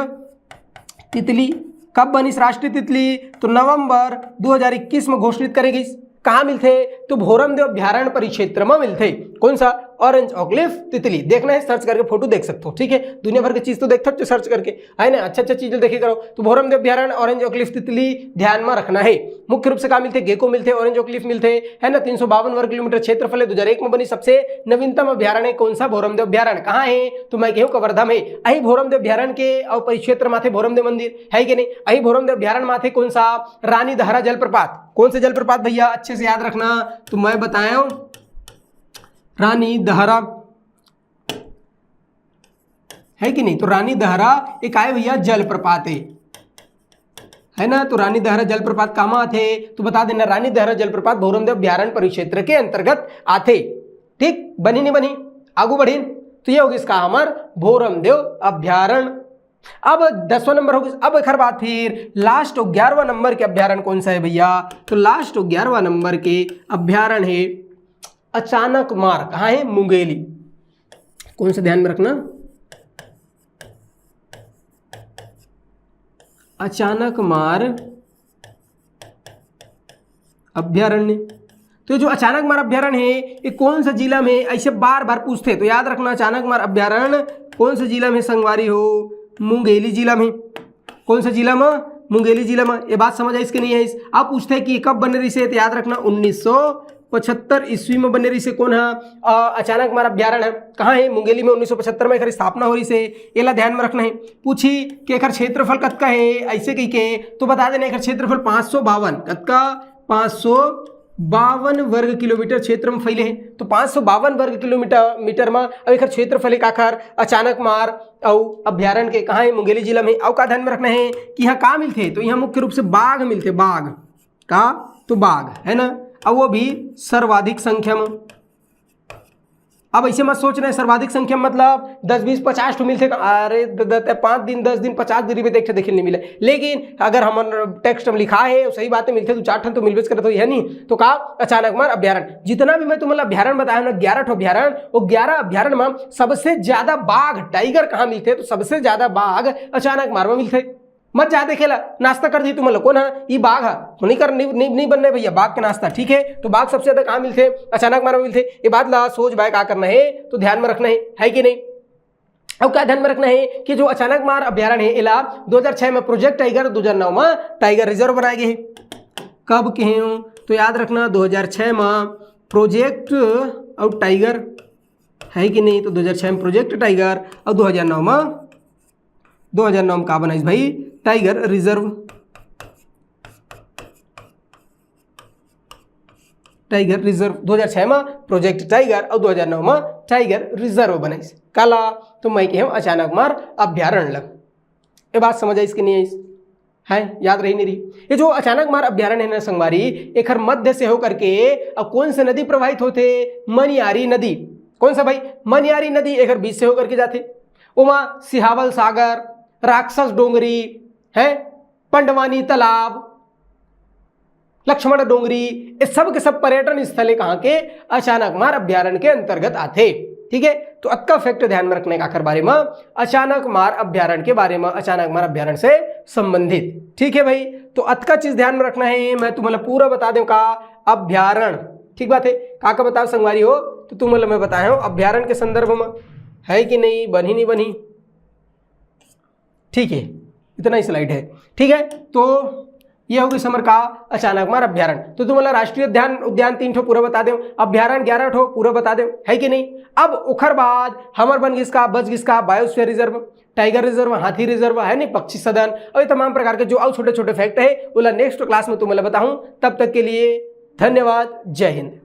तितली। कब बनी राष्ट्रीय तितली तो नवंबर 2021 में घोषित करी गई। कहाँ मिलते तो भोरमदेव अभ्यारण्य परिक्षेत्र में मिलते। कौन सा ऑरेंज ऑकलिफ तितली। देखना है सर्च करके फोटो देख सकते हो, ठीक है। दुनिया भर की चीज तो देख सकते हो सर्च करके, है ना, अच्छा चीजें देखे करो। तो भोरमदेव अभ्यारण्य ऑरेंज ऑकलिफ तितली ध्यान में रखना है। मुख्य रूप से कहाँ मिलते गेको मिलते, ऑरेंज ऑकलिफ मिलते, है ना। 352 वर्ग किलोमीटर क्षेत्रफल है। 2001 में बनी सबसे नवीनतम अभ्यारण्य कौन सा भोरमदेव अभ्यारण्य। कहाँ है तो मैं कहूँ कवर्धा में। अही भोरमदेव अभ्यारण्य के और परिक्षेत्र माथे भोरमदेव मंदिर, है कि नहीं। अही भोरमदेव अभ्यारण्य माथे कौन सा रानी दहरा जलप्रपात। कौन से जलप्रपात भैया अच्छे से याद रखना, तो मैं बताया रानी दहरा, है कि नहीं। तो रानी दहरा एक आए भैया जलप्रपात है ना। तो रानी दहरा जलप्रपात कहाँ आते तो बता देना, रानी दहरा जलप्रपात भोरमदेव अभ्यारण्य परिक्षेत्र के अंतर्गत आते। ठीक, बनी नहीं बनी, आगू बढ़ी तो ये होगी इसका हमार भोरमदेव अभ्यारण्य। अब 10वां नंबर होगी। अब एक बात फिर लास्ट 11वां नंबर के अभ्यारण्य कौन सा है भैया, तो लास्ट 11वां नंबर के अभ्यारण्य है अचानक मार। कहाँ है मुंगेली। कौन सा ध्यान में रखना, अचानक मार अभ्यारण्य। तो जो अचानक मार अभ्यारण्य है ये कौन सा जिला में, ऐसे बार बार पूछते तो याद रखना अचानक मार अभ्यारण्य कौन सा जिला में संगवारी हो, मुंगेली जिला में। कौन सा जिला में, मुंगेली जिला में। ये बात समझ आई इसके नहीं है। आप पूछते हैं कि कब बने रही से, तो याद रखना 1975 ईस्वी में बने रही से कौन है अचानक मार अभ्यारण्य कहाँ है मुंगेली में 1975 में एकर स्थापना हो रही से एला ध्यान में रखना है। पूछी कि एकर क्षेत्रफल कतका है ऐसे कही के तो बता देना एकर क्षेत्रफल 552 कतका 552 वर्ग किलोमीटर क्षेत्र में फैले हैं। तो 552 वर्ग किलोमीटर में अब एक क्षेत्रफल है काखर अचानक मार और अभ्यारण्य के कहाँ है मुंगेली जिला में। और का ध्यान में रखना है कि यहाँ का मिलते तो यहाँ मुख्य रूप से बाघ मिलते बाघ का तो बाघ है ना और वो भी सर्वाधिक संख्या में। अब ऐसे मत सोच रहे सर्वाधिक संख्या मतलब 10 20 50 मिलते अरे 5 दिन 10 दिन 50 दिन में देखे नहीं मिले। लेकिन अगर हमारे टेक्स्ट में लिखा है सही बात है मिलते तो 4 तो मिलबे करे तो यह नहीं तो का अचानक मार अभ्यारण्य जितना भी मैं तुम्हें अभ्यारण्य बताया ना 11 अभ्यारण्य वो 11 अभ्यारण्य में सबसे ज्यादा बाघ टाइगर कहाँ मिलते तो सबसे ज्यादा बाघ अचानक मार में मिलते। मत जा देखेला नाश्ता कर दी तुम लोग कौन है ये बाघ है तो नहीं बनने भैया बाघ के नाश्ता ठीक है। तो बाघ सबसे ज्यादा कहाँ मिलते अचानक मार में मिलते ये बात ला सोच भाई क्या करना है तो ध्यान में रखना है कि नहीं। अब क्या ध्यान में रखना है कि जो अचानक मार अभ्यारण्य है इला 2006 में प्रोजेक्ट टाइगर 2009 में टाइगर रिजर्व बनाए गए कब के हैं तो याद रखना 2006 में प्रोजेक्ट और टाइगर है कि नहीं। तो 2006 में प्रोजेक्ट टाइगर और 2009 में का बनाइस भाई टाइगर रिजर्व टाइगर रिजर्व 2006 में प्रोजेक्ट टाइगर और 2009 में टाइगर रिजर्व बनाइस काला तो मैं के अचानक मार अभ्यारण्य लग ये बात समझ आई इसके नहीं है याद रही नहीं रही। ये जो अचानक मार अभ्यारण्य है ना संगवारी एकर मध्य से होकर के अब कौन से नदी प्रवाहित होते मनियारी नदी कौन सा भाई मनियारी नदी एकर बीच से होकर के जाते उमा सिहावल सागर राक्षस डोंगरी है पंडवानी तालाब लक्ष्मण डोंगरी ये सब के सब पर्यटन स्थल कहाँ के अचानक मार अभ्यारण्य के अंतर्गत आते ठीक है। तो अक्का फैक्ट ध्यान में रखने का आखिर बारे में अचानक मार अभ्यारण्य के बारे में अचानक मार अभ्यारण्य से संबंधित ठीक है भाई। तो अतका चीज ध्यान में रखना है मैं तुम्हें पूरा बता दूं का अभ्यारण्य ठीक बात है का बताओ संगवारी हो तो तुम्हें मैं बताया हूं अभ्यारण्य के संदर्भ में है कि नहीं बनी नहीं बनी ठीक है इतना ही स्लाइड है ठीक है। तो ये होगी समर का अचानक मार अभ्यारण्य। तो तुम्हारा राष्ट्रीय उद्यान 3 ठो पूरा बता दे अभ्यारण्य 11 ठो पूरा बता दे है कि नहीं। अब उखर बाद हमर बन किसका बच किसका बायोस्फीयर रिजर्व टाइगर रिजर्व हाथी रिजर्व है नहीं पक्षी सदन और ये तमाम प्रकार के जो और छोटे छोटे फैक्ट है वो नेक्स्ट क्लास में तुम्हें बताऊं। तब तक के लिए धन्यवाद जय हिंद।